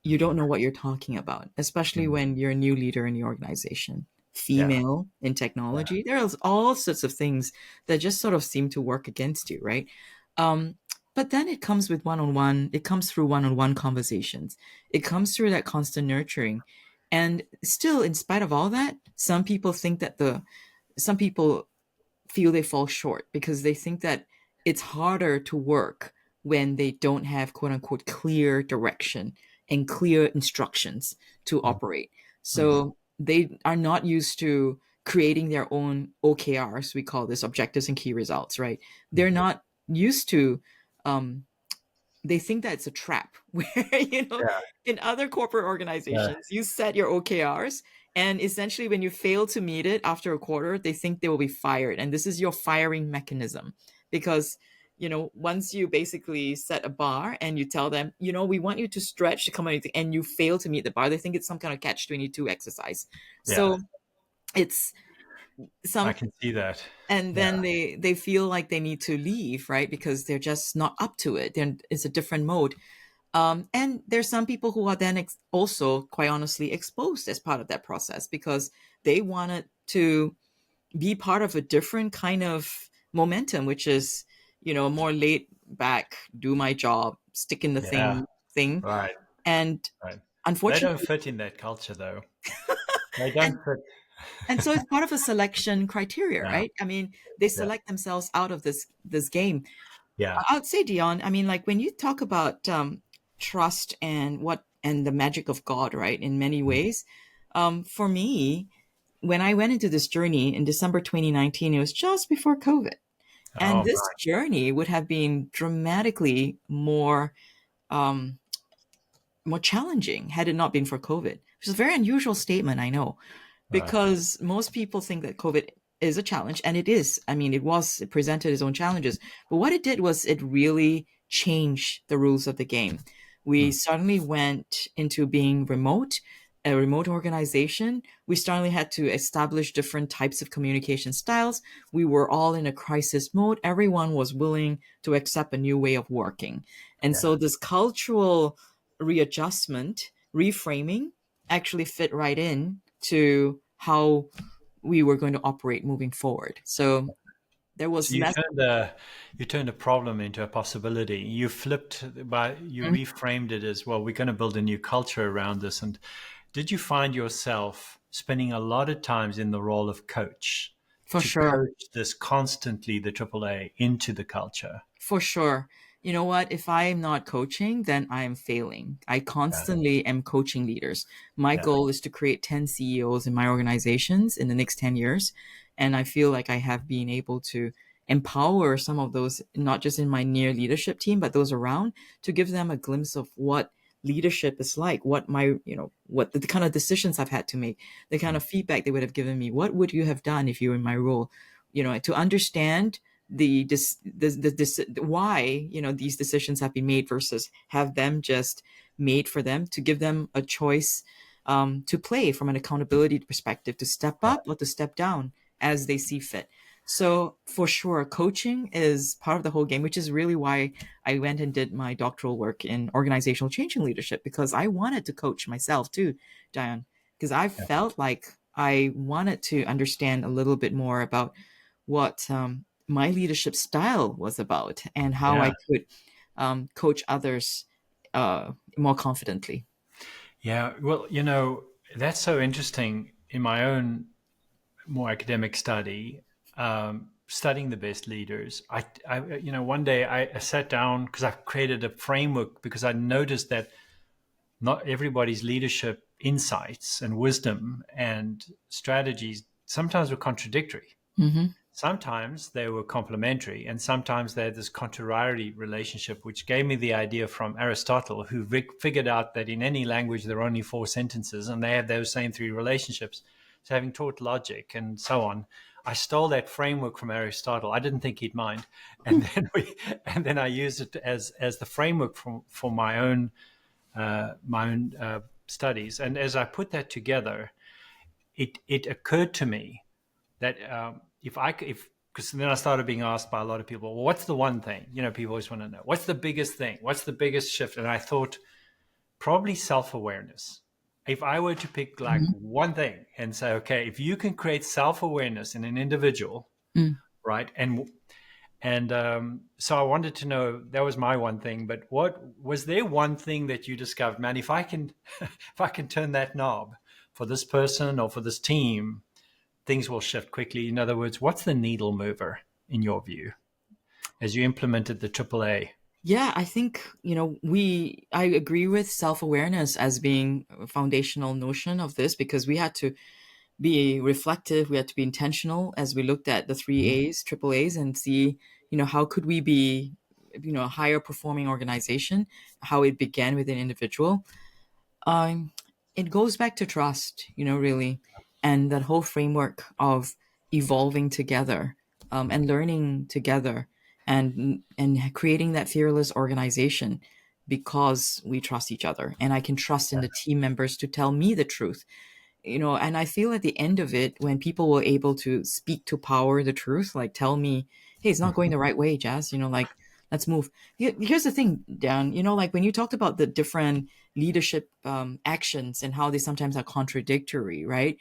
you don't know what you're talking about, especially when you're a new leader in the organization. female in technology. There are all sorts of things that just sort of seem to work against you, right? But then it comes with one-on-one, it comes through one-on-one conversations. It comes through that constant nurturing. And still, in spite of all that, some people feel they fall short because they think that it's harder to work when they don't have quote unquote clear direction and clear instructions to operate. So they are not used to creating their own OKRs. We call this objectives and key results, right? They're not used to, they think that it's a trap where, Yeah. in other corporate organizations, you set your OKRs and essentially when you fail to meet it after a quarter, they think they will be fired. And this is your firing mechanism because, once you basically set a bar and you tell them, we want you to stretch to come on and you fail to meet the bar, they think it's some kind of catch-22 exercise. So it's I can see that. and then they feel like they need to leave, right? Because they're just not up to it. Then it's a different mode. And there's some people who are then also, quite honestly, exposed as part of that process because they wanted to be part of a different kind of momentum, which is, more laid back, do my job, stick in the thing. Right. And Right. They unfortunately, don't fit in that culture, though. They don't fit. and so it's part of a selection criteria, right? I mean, they select themselves out of this game. Yeah. I would say, Dionne, I mean, like when you talk about trust and the magic of God, right? In many ways, for me, when I went into this journey in December 2019, it was just before COVID, and this journey would have been dramatically more challenging had it not been for COVID, which is a very unusual statement, I know, because most people think that COVID is a challenge, and it is. I mean, it presented its own challenges, but what it did was it really changed the rules of the game. We suddenly went into being a remote organization. We suddenly had to establish different types of communication styles. We were all in a crisis mode. Everyone was willing to accept a new way of working. And so this cultural readjustment, reframing actually fit right in to how we were going to operate moving forward. So there was So you turned a problem into a possibility. You reframed it as, well, we're going to build a new culture around this. And did you find yourself spending a lot of times in the role of coach? For sure. Coach this constantly, the AAA, into the culture? For sure. You know what? If I'm not coaching, then I am failing. I constantly am coaching leaders. My goal is to create 10 CEOs in my organizations in the next 10 years. And I feel like I have been able to empower some of those, not just in my near leadership team, but those around, to give them a glimpse of what leadership is like, what what the kind of decisions I've had to make, the kind of feedback they would have given me. What would you have done if you were in my role? To understand why these decisions have been made versus have them just made for them, to give them a choice to play from an accountability perspective, to step up or to step down as they see fit. So for sure, coaching is part of the whole game, which is really why I went and did my doctoral work in organizational change and leadership, because I wanted to coach myself too, Dionne, because I felt like I wanted to understand a little bit more about what my leadership style was about and how I could coach others more confidently. Yeah, well, that's so interesting. In my own more academic study, studying the best leaders, I one day I sat down because I created a framework because I noticed that not everybody's leadership insights and wisdom and strategies sometimes were contradictory. Mm-hmm. Sometimes they were complementary, and sometimes they had this contrariety relationship, which gave me the idea from Aristotle, who figured out that in any language there are only 4 sentences, and they have those same 3 relationships. So having taught logic and so on, I stole that framework from Aristotle. I didn't think he'd mind, and then I used it as the framework for my own studies. And as I put that together, it occurred to me that because then I started being asked by a lot of people, well, what's the one thing? People always want to know, what's the biggest thing? What's the biggest shift? And I thought probably self-awareness. if I were to pick like Mhm. one thing and say, okay, if you can create self-awareness in an individual, Mm. right? So I wanted to know, that was my one thing, but what was there one thing that you discovered, man, if I can if I can turn that knob for this person or for this team, things will shift quickly. In other words, what's the needle mover in your view as you implemented the AAA? Yeah, I think, I agree with self-awareness as being a foundational notion of this, because we had to be reflective, we had to be intentional as we looked at the three A's, triple A's, and see, how could we be, a higher performing organization, how it began with an individual. Um, it goes back to trust, really, and that whole framework of evolving together, and learning together, and creating that fearless organization because we trust each other, and I can trust in the team members to tell me the truth. And I feel at the end of it, when people were able to speak to power the truth, like tell me, hey, it's not going the right way, Jazz, like, let's move. Here's the thing, Dan, like when you talked about the different leadership actions and how they sometimes are contradictory, right?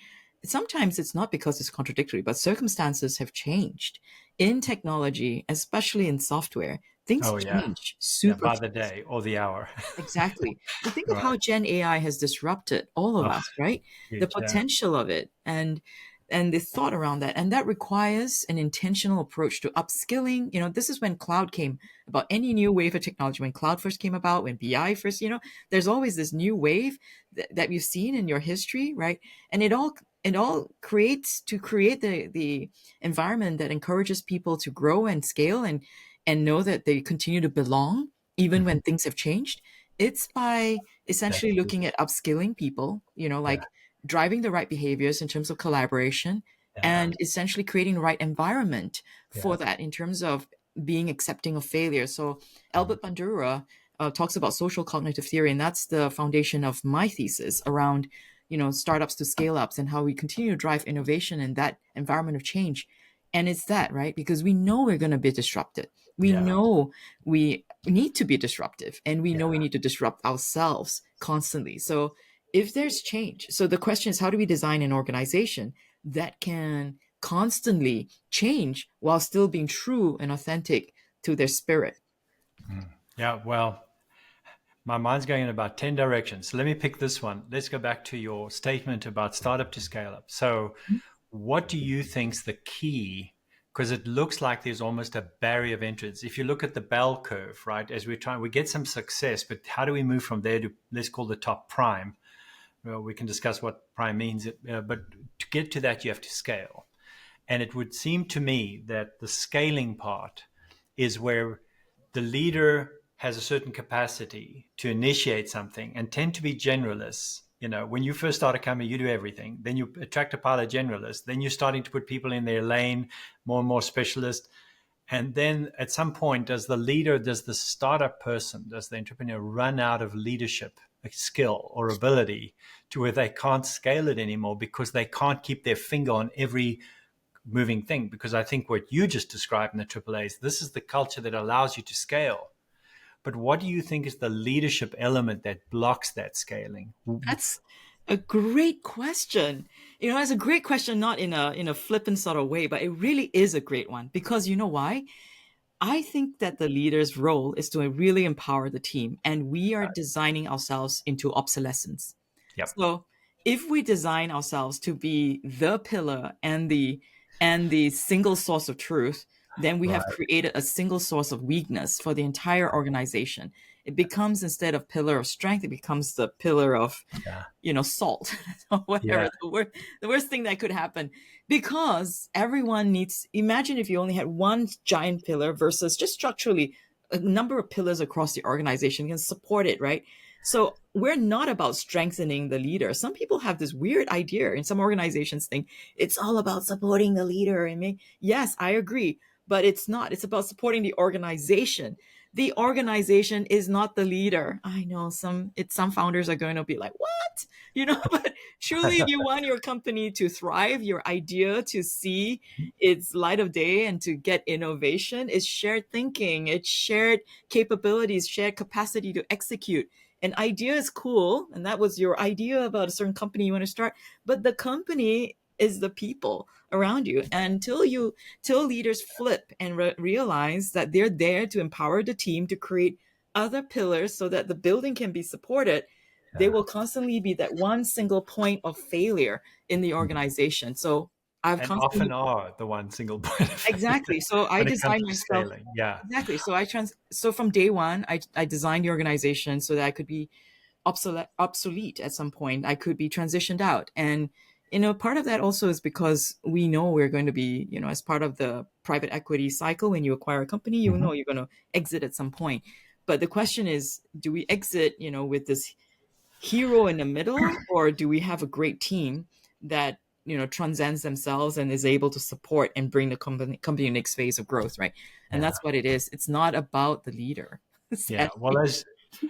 Sometimes it's not because it's contradictory, but circumstances have changed in technology, especially in software. Things Oh yeah. change Yeah, super by the fast. day or the hour. Exactly. But think of Right. how Gen AI has disrupted all of Oh, us, right? The huge. Yeah. potential of it, and the thought around that. And that requires an intentional approach to upskilling. This is when cloud came about, any new wave of technology. When cloud first came about, when BI first, there's always this new wave that you've seen in your history, right? And it all create the environment that encourages people to grow and scale, and know that they continue to belong even Mhm. when things have changed. It's by That's essentially huge. looking at upskilling people, Yeah. like driving the right behaviors in terms of collaboration, Yeah. and essentially creating the right environment Yeah. for that in terms of being accepting of failure. So Mhm. Albert Bandura talks about social cognitive theory, and that's the foundation of my thesis around, startups to scale ups, and how we continue to drive innovation in that environment of change. And it's that, right? Because we know we're going to be disrupted. We Yeah. know we need to be disruptive, and we know we Yeah. need to disrupt ourselves constantly. So if there's change, so the question is, how do we design an organization that can constantly change while still being true and authentic to their spirit? Yeah. Well, my mind's going in about 10 directions. So let me pick this one. Let's go back to your statement about startup to scale up. So, what do you think's the key? Because it looks like there's almost a barrier of entrance. If you look at the bell curve, right, as we're trying, we get some success, but how do we move from there to, let's call the top prime? Well, we can discuss what prime means, but to get to that, you have to scale. And it would seem to me that the scaling part is where the leader has a certain capacity to initiate something and tend to be generalists. When you first start a company, you do everything. Then you attract a pile of generalists. Then you're starting to put people in their lane, more and more specialist. And then at some point, does the leader, does the startup person, does the entrepreneur run out of leadership skill or ability to where they can't scale it anymore because they can't keep their finger on every moving thing? Because I think what you just described in the AAAs, this is the culture that allows you to scale. But what do you think is the leadership element that blocks that scaling? That's a great question. It's a great question, not in a flippant sort of way, but it really is a great one, because you know why? I think that the leader's role is to really empower the team, and we are designing ourselves into obsolescence. Yep. So if we design ourselves to be the pillar and the single source of truth, then we have Right. created a single source of weakness for the entire organization. It becomes, instead of pillar of strength, it becomes the pillar of, Yeah. salt or Yeah. whatever, the worst thing that could happen, because everyone needs, imagine if you only had one giant pillar versus just structurally a number of pillars across the organization can support it, right? So we're not about strengthening the leader. Some people have this weird idea, and some organizations think it's all about supporting the leader. Yes, I agree, but it's not. It's about supporting the organization. The organization is not the leader. I know some founders are going to be like, "What?" But truly, if you want your company to thrive, your idea to see its light of day and to get innovation, it's shared thinking, it's shared capabilities, shared capacity to execute. An idea is cool, and that was your idea about a certain company you want to start, but the company is the people around you. And till leaders flip and realize that they're there to empower the team to create other pillars so that the building can be supported, they will constantly be that one single point of failure in the organization. So I've And constantly often are the one single point of failure exactly. So I when it comes designed to myself scaling. Yeah. exactly. So from day one, I designed the organization so that I could be obsolete at some point. I could be transitioned out. And part of that also is because we know we're going to be, as part of the private equity cycle, when you acquire a company, you know you're going to exit at some point. But the question is, do we exit, with this hero in the middle, or do we have a great team that transcends themselves and is able to support and bring the company next phase of growth, right? And that's what it is. It's not about the leader. Yeah. Well,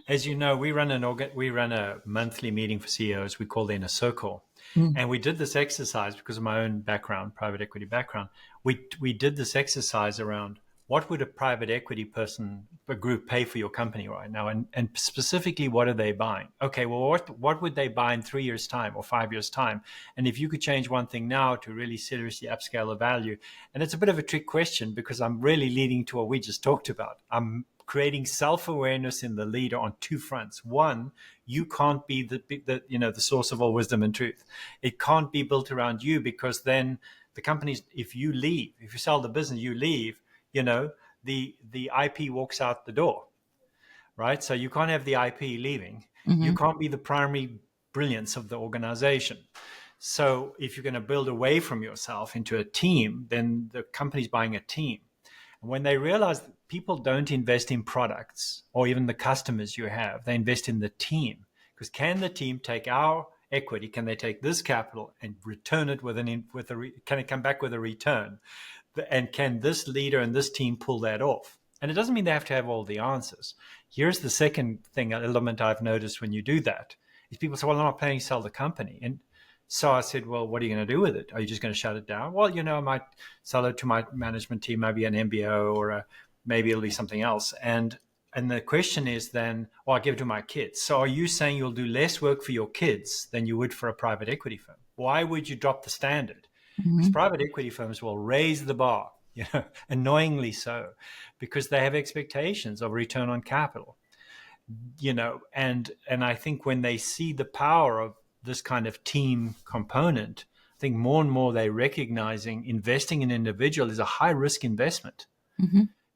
as you know, we run a monthly meeting for CEOs. We call the Inner Circle, and we did this exercise because of my own background, private equity background. We did this exercise around what would a private equity a group pay for your company right now, and specifically what are they buying? Okay, well, what would they buy in 3 years' time or 5 years' time? And if you could change one thing now to really seriously upscale the value, and it's a bit of a trick question because I'm really leading to what we just talked about. I'm creating self-awareness in the leader on two fronts. One, you can't be the source of all wisdom and truth. It can't be built around you, because then the companies, if you sell the business, you leave, the IP walks out the door, right? So you can't have the IP leaving. You can't be the primary brilliance of the organization. So if you're going to build away from yourself into a team, then the company's buying a team. And when they realize that people don't invest in products or even the customers you have, they invest in the team. Because can the team take our equity? Can they take this capital and return it can it come back with a return? And can this leader and this team pull that off? And it doesn't mean they have to have all the answers. Here's the second element I've noticed when you do that is people say, well, I'm not planning to sell the company. And so I said, well, what are you going to do with it? Are you just going to shut it down? Well, I might sell it to my management team, maybe an MBO, or maybe it'll be something else. And the question is then, well, I'll give it to my kids. So are you saying you'll do less work for your kids than you would for a private equity firm? Why would you drop the standard? Because private equity firms will raise the bar, annoyingly so, because they have expectations of return on capital, and I think when they see the power of this kind of team component, I think more and more they're recognizing investing in an individual is a high risk investment.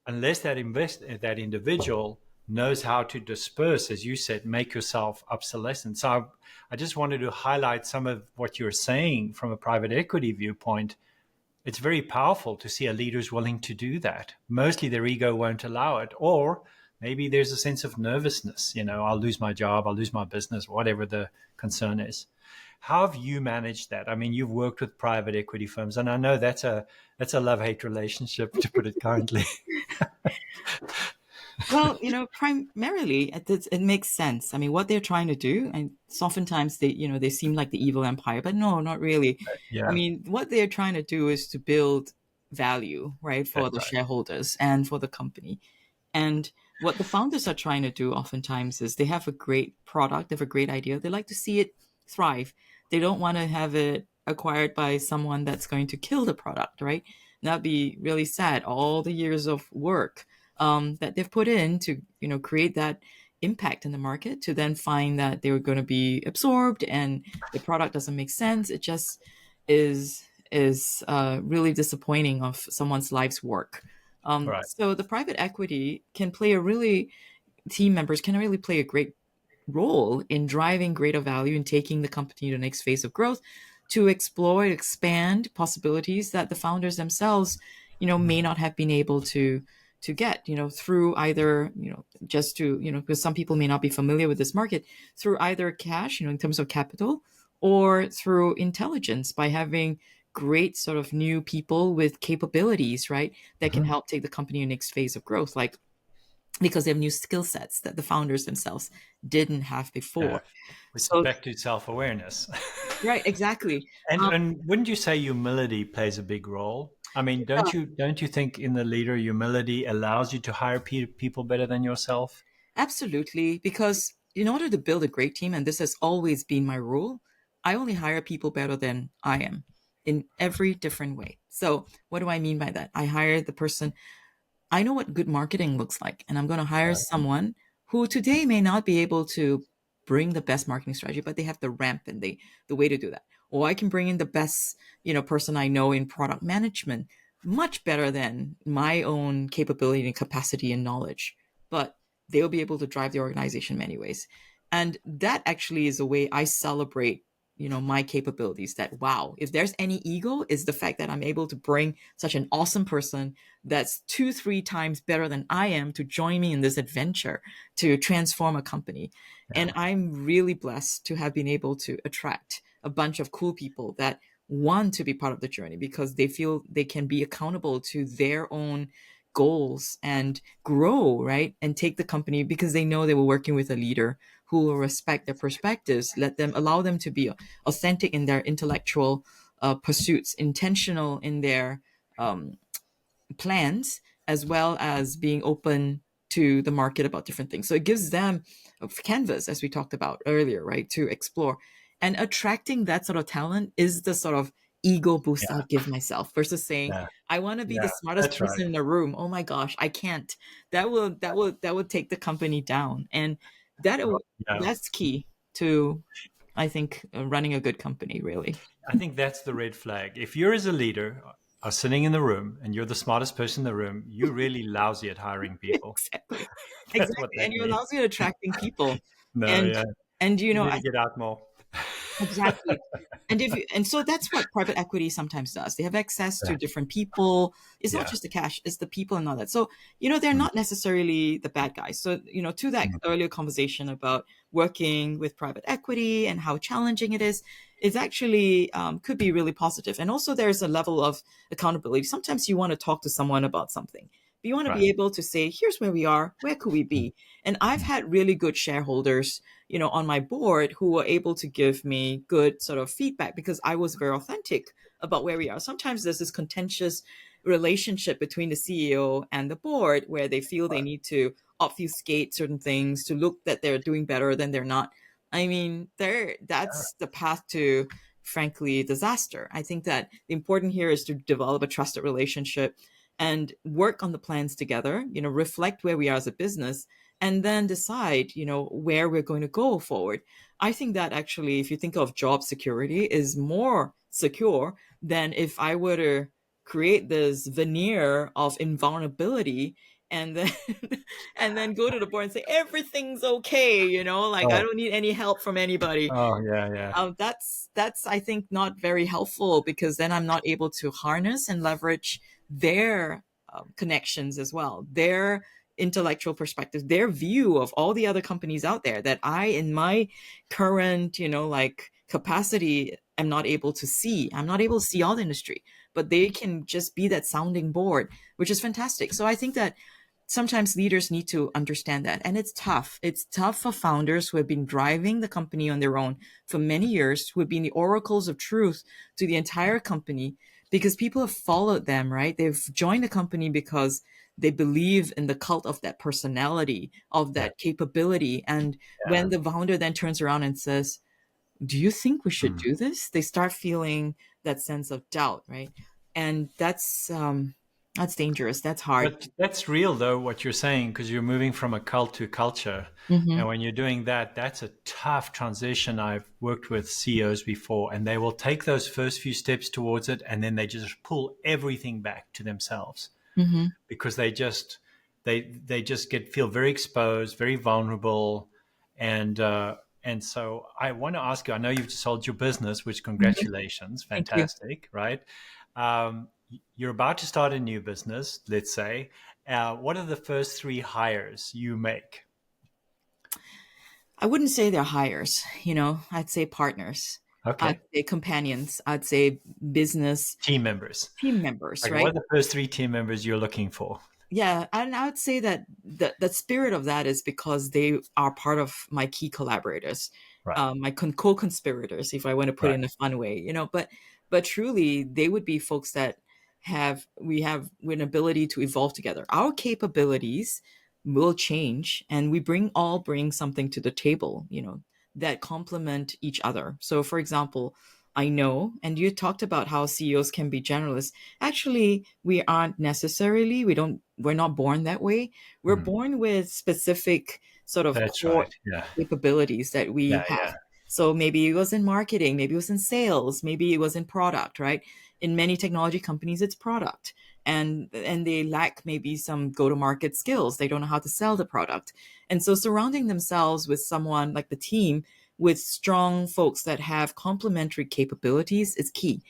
Unless that individual knows how to disperse, as you said, make yourself obsolescent. So I just wanted to highlight some of what you're saying from a private equity viewpoint. It's very powerful to see a leader who's willing to do that. Mostly their ego won't allow it, or maybe there's a sense of nervousness. I'll lose my job, I'll lose my business, whatever the concern is. How have you managed that? I mean, you've worked with private equity firms, and I know that's a love-hate relationship, to put it kindly. Well, primarily it makes sense. I mean, what they're trying to do, and oftentimes they seem like the evil empire, but no, not really. Yeah. I mean, what they're trying to do is to build value, right, for the shareholders and for the company. And what the founders are trying to do oftentimes is they have a great product, they have a great idea. They like to see it thrive. They don't want to have it acquired by someone that's going to kill the product, right? And that'd be really sad. All the years of work that they've put in to, create that impact in the market, to then find that they're going to be absorbed and the product doesn't make sense. It just is really disappointing of someone's life's work. So the private equity team members can really play a great role in driving greater value and taking the company to the next phase of growth, to explore, expand possibilities that the founders themselves, may not have been able to get, through either, just to, because some people may not be familiar with this market, through either cash, in terms of capital, or through intelligence by having great sort of new people with capabilities, right, that can help take the company to the next phase of growth, because they have new skill sets that the founders themselves didn't have before. Which is back to self-awareness. Right, exactly. And wouldn't you say humility plays a big role? I mean, don't you think in the leader, humility allows you to hire people better than yourself? Absolutely, because in order to build a great team, and this has always been my rule, I only hire people better than I am in every different way. So what do I mean by that? I hire the person, I know what good marketing looks like, and I'm going to hire someone who today may not be able to bring the best marketing strategy, but they have the ramp and the way to do that. Or I can bring in the best, person I know in product management, much better than my own capability and capacity and knowledge. But they'll be able to drive the organization in many ways. And that actually is a way I celebrate my capabilities. That, wow, if there's any ego, is the fact that I'm able to bring such an awesome person that's 2-3 times better than I am to join me in this adventure to transform a company. And I'm really blessed to have been able to attract a bunch of cool people that want to be part of the journey because they feel they can be accountable to their own goals and grow, right? And take the company because they know they were working with a leader who will respect their perspectives, allow them to be authentic in their intellectual pursuits, intentional in their plans, as well as being open to the market about different things. So it gives them a canvas, as we talked about earlier, right, to explore. And attracting that sort of talent is the sort of ego boost I'll give myself versus saying, Yeah. I want to be the smartest That's person right. in the room. Oh my gosh, I can't. That will take the company down. And Yeah. that's key to, I think, running a good company, really. I think that's the red flag. If you're as a leader are sitting in the room and you're the smartest person in the room, you're really lousy at hiring people. Exactly. That's what Exactly. that And you're means. also attracting people. No, And yeah. and You need to get out more. exactly. And so that's what private equity sometimes does. They have access to Yeah. different people. It's not Yeah. just the cash, it's the people and all that. So, they're Mm, not necessarily the bad guys. So, to that mm. earlier conversation about working with private equity and how challenging it is actually could be really positive. And also there's a level of accountability. Sometimes you want to talk to someone about something. But you want to Right. be able to say, here's where we are, where could we Mm, be? And I've mm. had really good shareholders on my board who were able to give me good sort of feedback because I was very authentic about where we are. Sometimes there's this contentious relationship between the CEO and the board where they feel they need to obfuscate certain things to look that they're doing better than they're not. I mean, that's the path to, frankly, disaster. I think that the important here is to develop a trusted relationship and work on the plans together, reflect where we are as a business and then decide, where we're going to go forward. I think that actually, if you think of job security, is more secure than if I were to create this veneer of invulnerability and then and then go to the board and say everything's okay, like I Oh, don't need any help from anybody. oh, yeah, yeah. That's I think not very helpful because then I'm not able to harness and leverage their connections as well, their intellectual perspectives, their view of all the other companies out there that I, in my current, like capacity, am not able to see. I'm not able to see all the industry, but they can just be that sounding board, which is fantastic. So I think that sometimes leaders need to understand that. And it's tough. It's tough for founders who have been driving the company on their own for many years, who have been the oracles of truth to the entire company because people have followed them, right? They've joined the company because they believe in the cult of that personality, of Yeah. that capability. And Yeah. when the founder then turns around and says, do you think we should Mm. do this? They start feeling that sense of doubt, right? And that's dangerous. That's hard. But that's real, though, what you're saying, because you're moving from a cult to culture. Hmm. And when you're doing that, that's a tough transition. I've worked with CEOs before, and they will take those first few steps towards it, and then they just pull everything back to themselves Hmm. because they just feel very exposed, very vulnerable, and so I want to ask you. I know you've sold your business, which congratulations, Thank you. fantastic, right? Um, you're about to start a new business, let's say. What are the first three hires you make? I wouldn't say they're hires, I'd say partners. I'd Okay, say companions. I'd say business team members. team members, Like, what right? are the first three team members you're looking for? Yeah, and I would say that the spirit of that is because they are part of my key collaborators, Right, my co-conspirators, if I want to put it right, in a fun way, But truly, they would be folks that we have an ability to evolve together. Our capabilities will change, and we all bring something to the table, that complement each other. So for example, I know, and you talked about how CEOs can be generalists. Actually, we aren't necessarily, we're not born that way. We're Hmm. born with specific sort of That's core right. Yeah. capabilities that we Yeah. have. Yeah. So maybe it was in marketing, maybe it was in sales, maybe it was in product, right? In many technology companies, it's product. And they lack maybe some go-to-market skills. They don't know how to sell the product. And so surrounding themselves with someone like the team with strong folks that have complementary capabilities is key.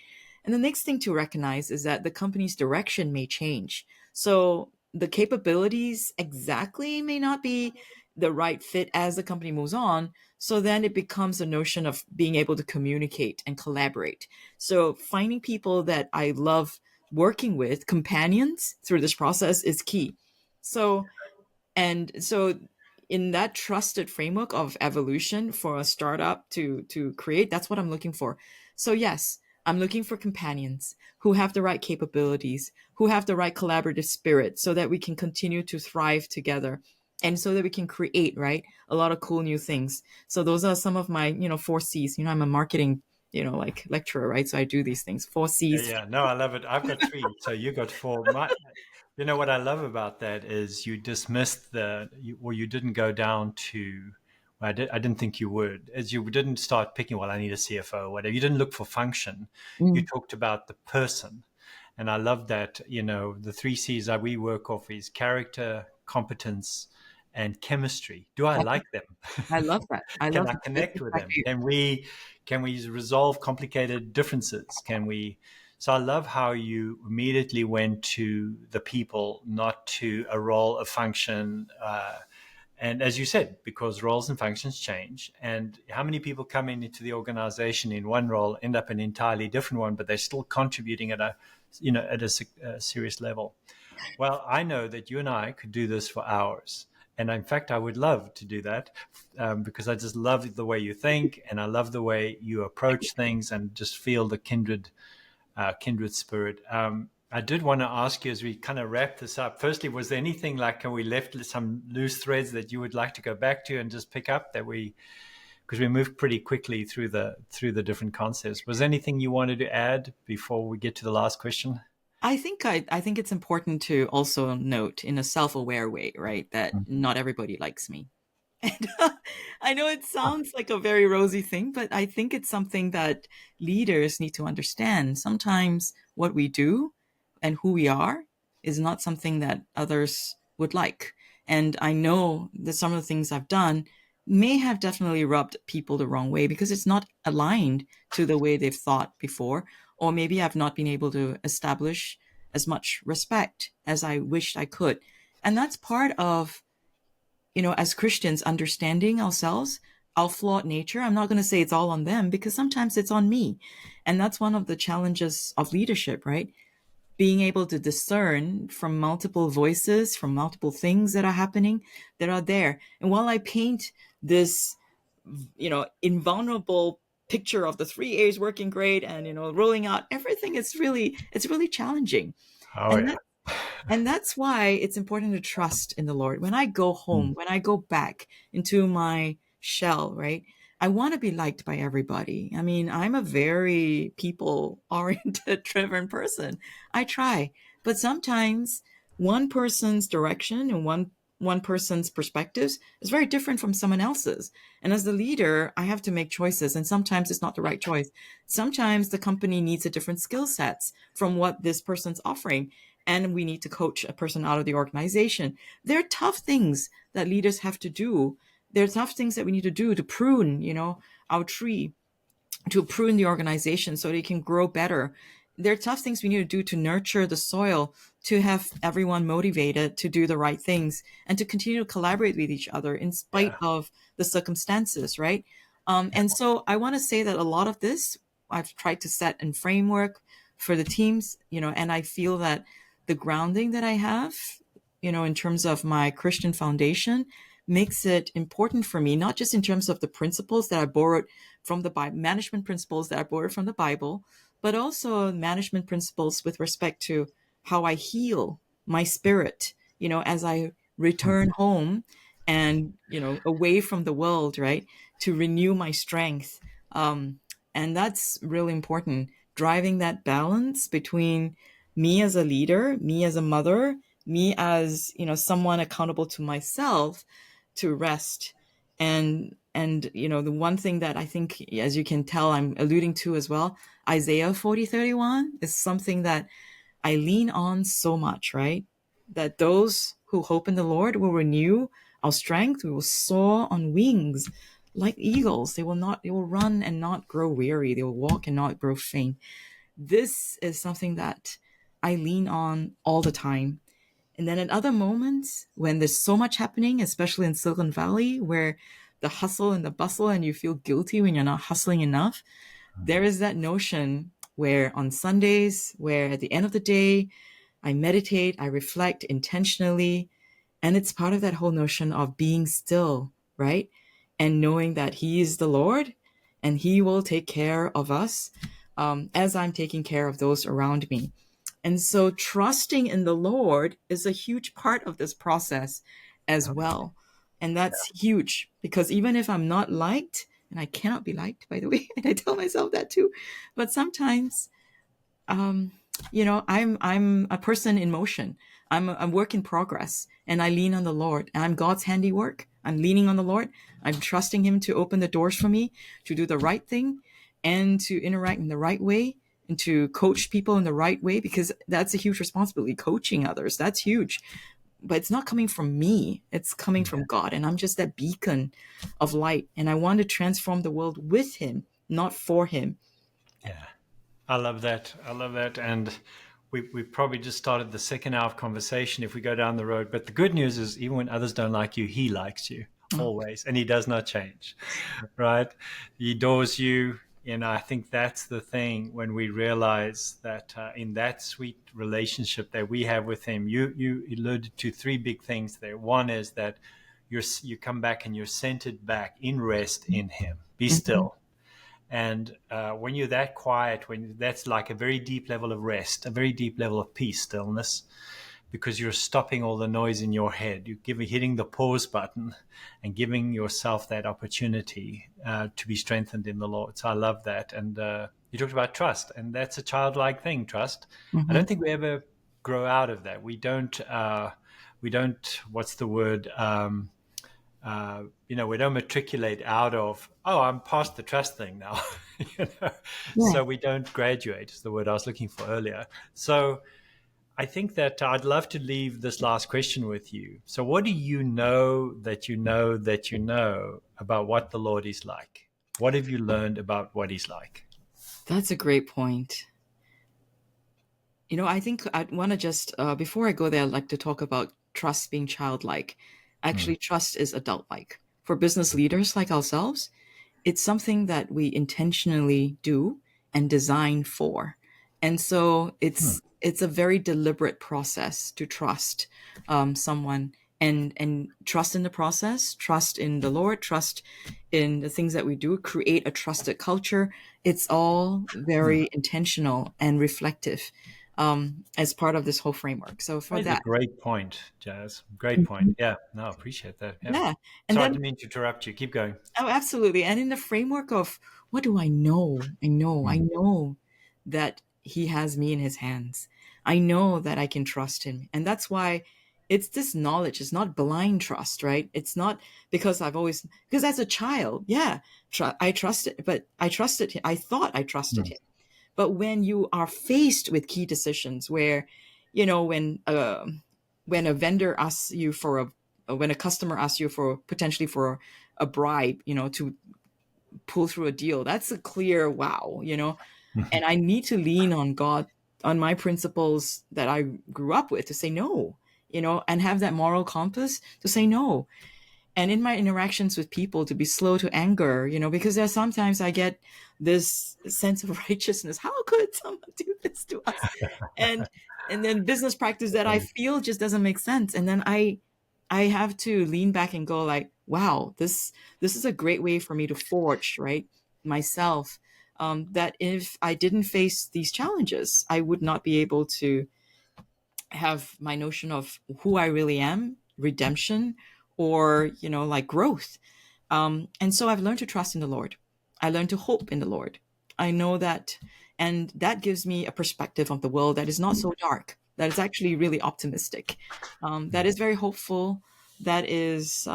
And the next thing to recognize is that the company's direction may change. So the capabilities exactly may not be the right fit as the company moves on. So then it becomes a notion of being able to communicate and collaborate. So finding people that I love working with, companions through this process, is key. So and so in that trusted framework of evolution for a startup to create, that's what I'm looking for. So yes, I'm looking for companions who have the right capabilities, who have the right collaborative spirit, so that we can continue to thrive together, and so that we can create, right, a lot of cool new things. So those are some of my, 4 C's. I'm a marketing, like lecturer, right? So I do these things, 4 C's. Yeah. No, I love it. I've got three, so you got four. You know what I love about that is you dismissed you didn't go down to. Well, I didn't think you would. As you didn't start picking. Well, I need a CFO or whatever. You didn't look for function. You Mm. talked about the person, and I love that. The 3 C's that we work off is character, competence, and chemistry. Do I like them? I love that. I Can love I that. That's connect with them? exactly. Can we resolve complicated differences? Can we? So I love how you immediately went to the people, not to a role, a function. And as you said, because roles and functions change, and how many people come into the organization in one role end up in an entirely different one, but they're still contributing at a serious level. Well, I know that you and I could do this for hours. And in fact, I would love to do that because I just love the way you think and I love the way you approach things and just feel the kindred spirit. I did want to ask you as we kind of wrap this up. Firstly, was there anything like, can we left some loose threads that you would like to go back to and just pick up because we moved pretty quickly through the different concepts. Was there anything you wanted to add before we get to the last question? I think it's important to also note in a self-aware way, right, that not everybody likes me. And I know it sounds like a very rosy thing, but I think it's something that leaders need to understand. Sometimes what we do and who we are is not something that others would like. And I know that some of the things I've done may have definitely rubbed people the wrong way because it's not aligned to the way they've thought before. Or maybe I've not been able to establish as much respect as I wished I could. And that's part of, as Christians, understanding ourselves, our flawed nature. I'm not going to say it's all on them because sometimes it's on me. And that's one of the challenges of leadership, right? Being able to discern from multiple voices, from multiple things that are happening that are there. And while I paint this, invulnerable picture of the 3 A's working great and, rolling out everything, it's really challenging. Oh, And yeah. that and that's why it's important to trust in the Lord. When I go home, when I go back into my shell, right? I want to be liked by everybody. I mean, I'm a very people oriented, driven person. I try, but sometimes one person's direction and one person's perspectives is very different from someone else's. And as the leader, I have to make choices, and sometimes it's not the right choice. Sometimes the company needs a different skill sets from what this person's offering, and we need to coach a person out of the organization. There are tough things that leaders have to do. There are tough things that we need to do to prune, our tree, to prune the organization so they can grow better. There are tough things we need to do to nurture the soil, to have everyone motivated to do the right things and to continue to collaborate with each other in spite Yeah. of the circumstances, right? And so I want to say that a lot of this I've tried to set in framework for the teams, and I feel that the grounding that I have, in terms of my Christian foundation, makes it important for me, not just in terms of the principles that I borrowed from the Bible, management principles that I borrowed from the Bible, but also management principles with respect to how I heal my spirit, as I return home and, away from the world, right? To renew my strength. And that's really important. Driving that balance between me as a leader, me as a mother, me as, someone accountable to myself, to rest. And the one thing that I think, as you can tell, I'm alluding to as well, Isaiah 40:31 is something that I lean on so much, right? That those who hope in the Lord will renew our strength. We will soar on wings like eagles. They will run and not grow weary. They will walk and not grow faint. This is something that I lean on all the time. And then at other moments when there's so much happening, especially in Silicon Valley, where the hustle and the bustle and you feel guilty when you're not hustling enough, there is that notion where on Sundays, where at the end of the day, I meditate, I reflect intentionally. And it's part of that whole notion of being still, right? And knowing that He is the Lord and He will take care of us, as I'm taking care of those around me. And so trusting in the Lord is a huge part of this process as well. And that's huge, because even if I'm not liked, and I cannot be liked, by the way, and I tell myself that too, but sometimes, I'm a person in motion. I'm a work in progress, and I lean on the Lord. And I'm God's handiwork. I'm leaning on the Lord. I'm trusting Him to open the doors for me, to do the right thing, and to interact in the right way, and to coach people in the right way, because that's a huge responsibility. Coaching others, that's huge. But it's not coming from me. It's coming from God. And I'm just that beacon of light. And I want to transform the world with Him, not for Him. Yeah. I love that. I love that. And we probably just started the second hour of conversation if we go down the road. But the good news is, even when others don't like you, He likes you always. And He does not change, right? He adores you. And I think that's the thing, when we realize that in that sweet relationship that we have with Him, you alluded to three big things there. One is that you come back and you're centered back in rest in Him. Be still. And when you're that quiet, that's like a very deep level of rest, a very deep level of peace, stillness, because you're stopping all the noise in your head. You're hitting the pause button and giving yourself that opportunity to be strengthened in the Lord. So I love that. And you talked about trust, and that's a childlike thing, trust. Mm-hmm. I don't think we ever grow out of that. We don't, what's the word? We don't matriculate out of, I'm past the trust thing now. Yeah. So we don't graduate, is the word I was looking for earlier. So I think that I'd love to leave this last question with you. So what do you know that you know that you know about what the Lord is like? What have you learned about what He's like? That's a great point. I think I want to just, before I go there, I'd like to talk about trust being childlike. Actually, trust is adult-like. For business leaders like ourselves, it's something that we intentionally do and design for. And so it's a very deliberate process to trust someone, and trust in the process, trust in the Lord, trust in the things that we do, create a trusted culture. It's all very intentional and reflective as part of this whole framework. So for That's that, a great point, Jazz. Great point. Yeah, no, I appreciate that. yeah. Sorry, And I then, didn't mean to interrupt you. Keep going. oh, absolutely. And in the framework of, what do I know? I know that He has me in His hands. I know that I can trust Him. And that's why it's this knowledge. It's not blind trust, right? It's not because because as a child, I trusted, but I trusted Him. I thought I trusted Him. But when you are faced with key decisions where, when a vendor asks you when a customer asks you potentially for a bribe, to pull through a deal, that's a clear wow, and I need to lean on God, on my principles that I grew up with, to say no, and have that moral compass to say no. And in my interactions with people, to be slow to anger, because there's sometimes I get this sense of righteousness. How could someone do this to us? And then business practice that I feel just doesn't make sense. And then I have to lean back and go like, wow, this is a great way for me to forge, right, myself. That if I didn't face these challenges, I would not be able to have my notion of who I really am redemption or, like growth. And so I've learned to trust in the Lord. I learned to hope in the Lord. I know that, and that gives me a perspective of the world that is not so dark, that is actually really optimistic, that is very hopeful, that is,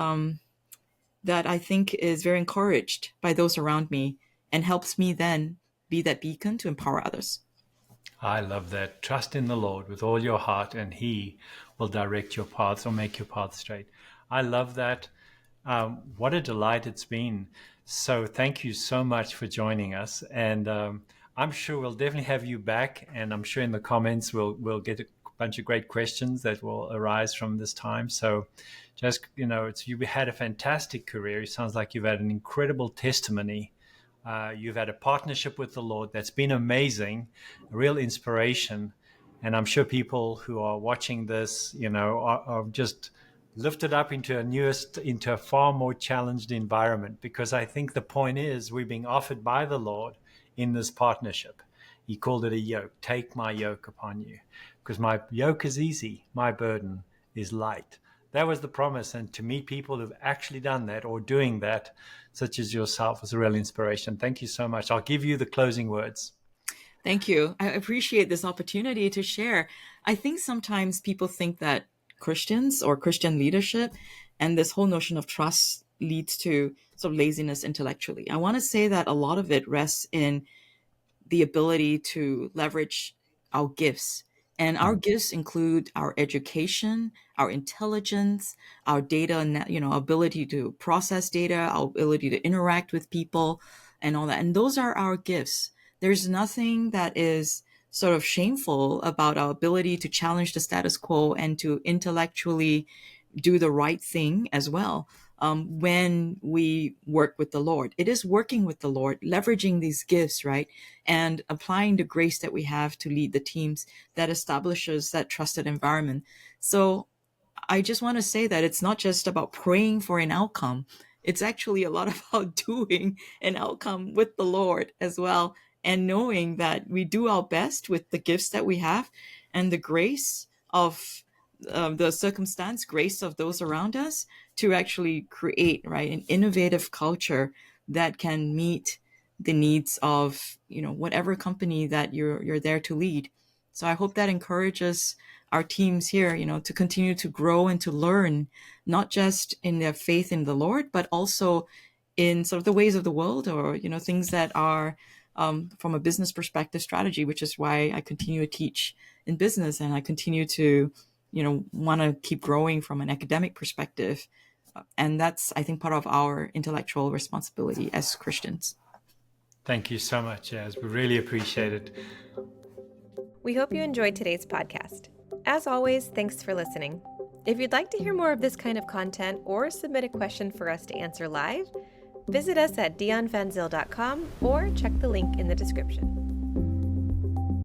that I think is very encouraged by those around me and helps me then be that beacon to empower others. I love that. Trust in the Lord with all your heart, and He will direct your paths or make your path straight. I love that. What a delight it's been. So thank you so much for joining us. And I'm sure we'll definitely have you back. And I'm sure in the comments we'll get a bunch of great questions that will arise from this time. So just, you've had a fantastic career. It sounds like you've had an incredible testimony. You've had a partnership with the Lord that's been amazing, a real inspiration. And I'm sure people who are watching this, are just lifted up into a far more challenged environment, because I think the point is we're being offered by the Lord in this partnership. He called it a yoke. Take my yoke upon you, because my yoke is easy, my burden is light. That was the promise. And to meet people who've actually done that or doing that, such as yourself, was a real inspiration. Thank you so much. I'll give you the closing words. Thank you. I appreciate this opportunity to share. I think sometimes people think that Christians or Christian leadership and this whole notion of trust leads to sort of laziness intellectually. I want to say that a lot of it rests in the ability to leverage our gifts. And our gifts include our education, our intelligence, our data, ability to process data, our ability to interact with people and all that. And those are our gifts. There's nothing that is sort of shameful about our ability to challenge the status quo and to intellectually do the right thing as well. When we work with the Lord, it is working with the Lord, leveraging these gifts, right? And applying the grace that we have to lead the teams that establishes that trusted environment. So I just want to say that it's not just about praying for an outcome. It's actually a lot about doing an outcome with the Lord as well, and knowing that we do our best with the gifts that we have and the grace of the circumstance, grace of those around us, to actually create, right, an innovative culture that can meet the needs of, whatever company that you're there to lead. So I hope that encourages our teams here, to continue to grow and to learn, not just in their faith in the Lord, but also in sort of the ways of the world, or, things that are from a business perspective strategy, which is why I continue to teach in business, and I continue to, want to keep growing from an academic perspective. And that's, I think, part of our intellectual responsibility as Christians. Thank you so much, Jazz. We really appreciate it. We hope you enjoyed today's podcast. As always, thanks for listening. If you'd like to hear more of this kind of content or submit a question for us to answer live, visit us at dionnevanzyl.com or check the link in the description.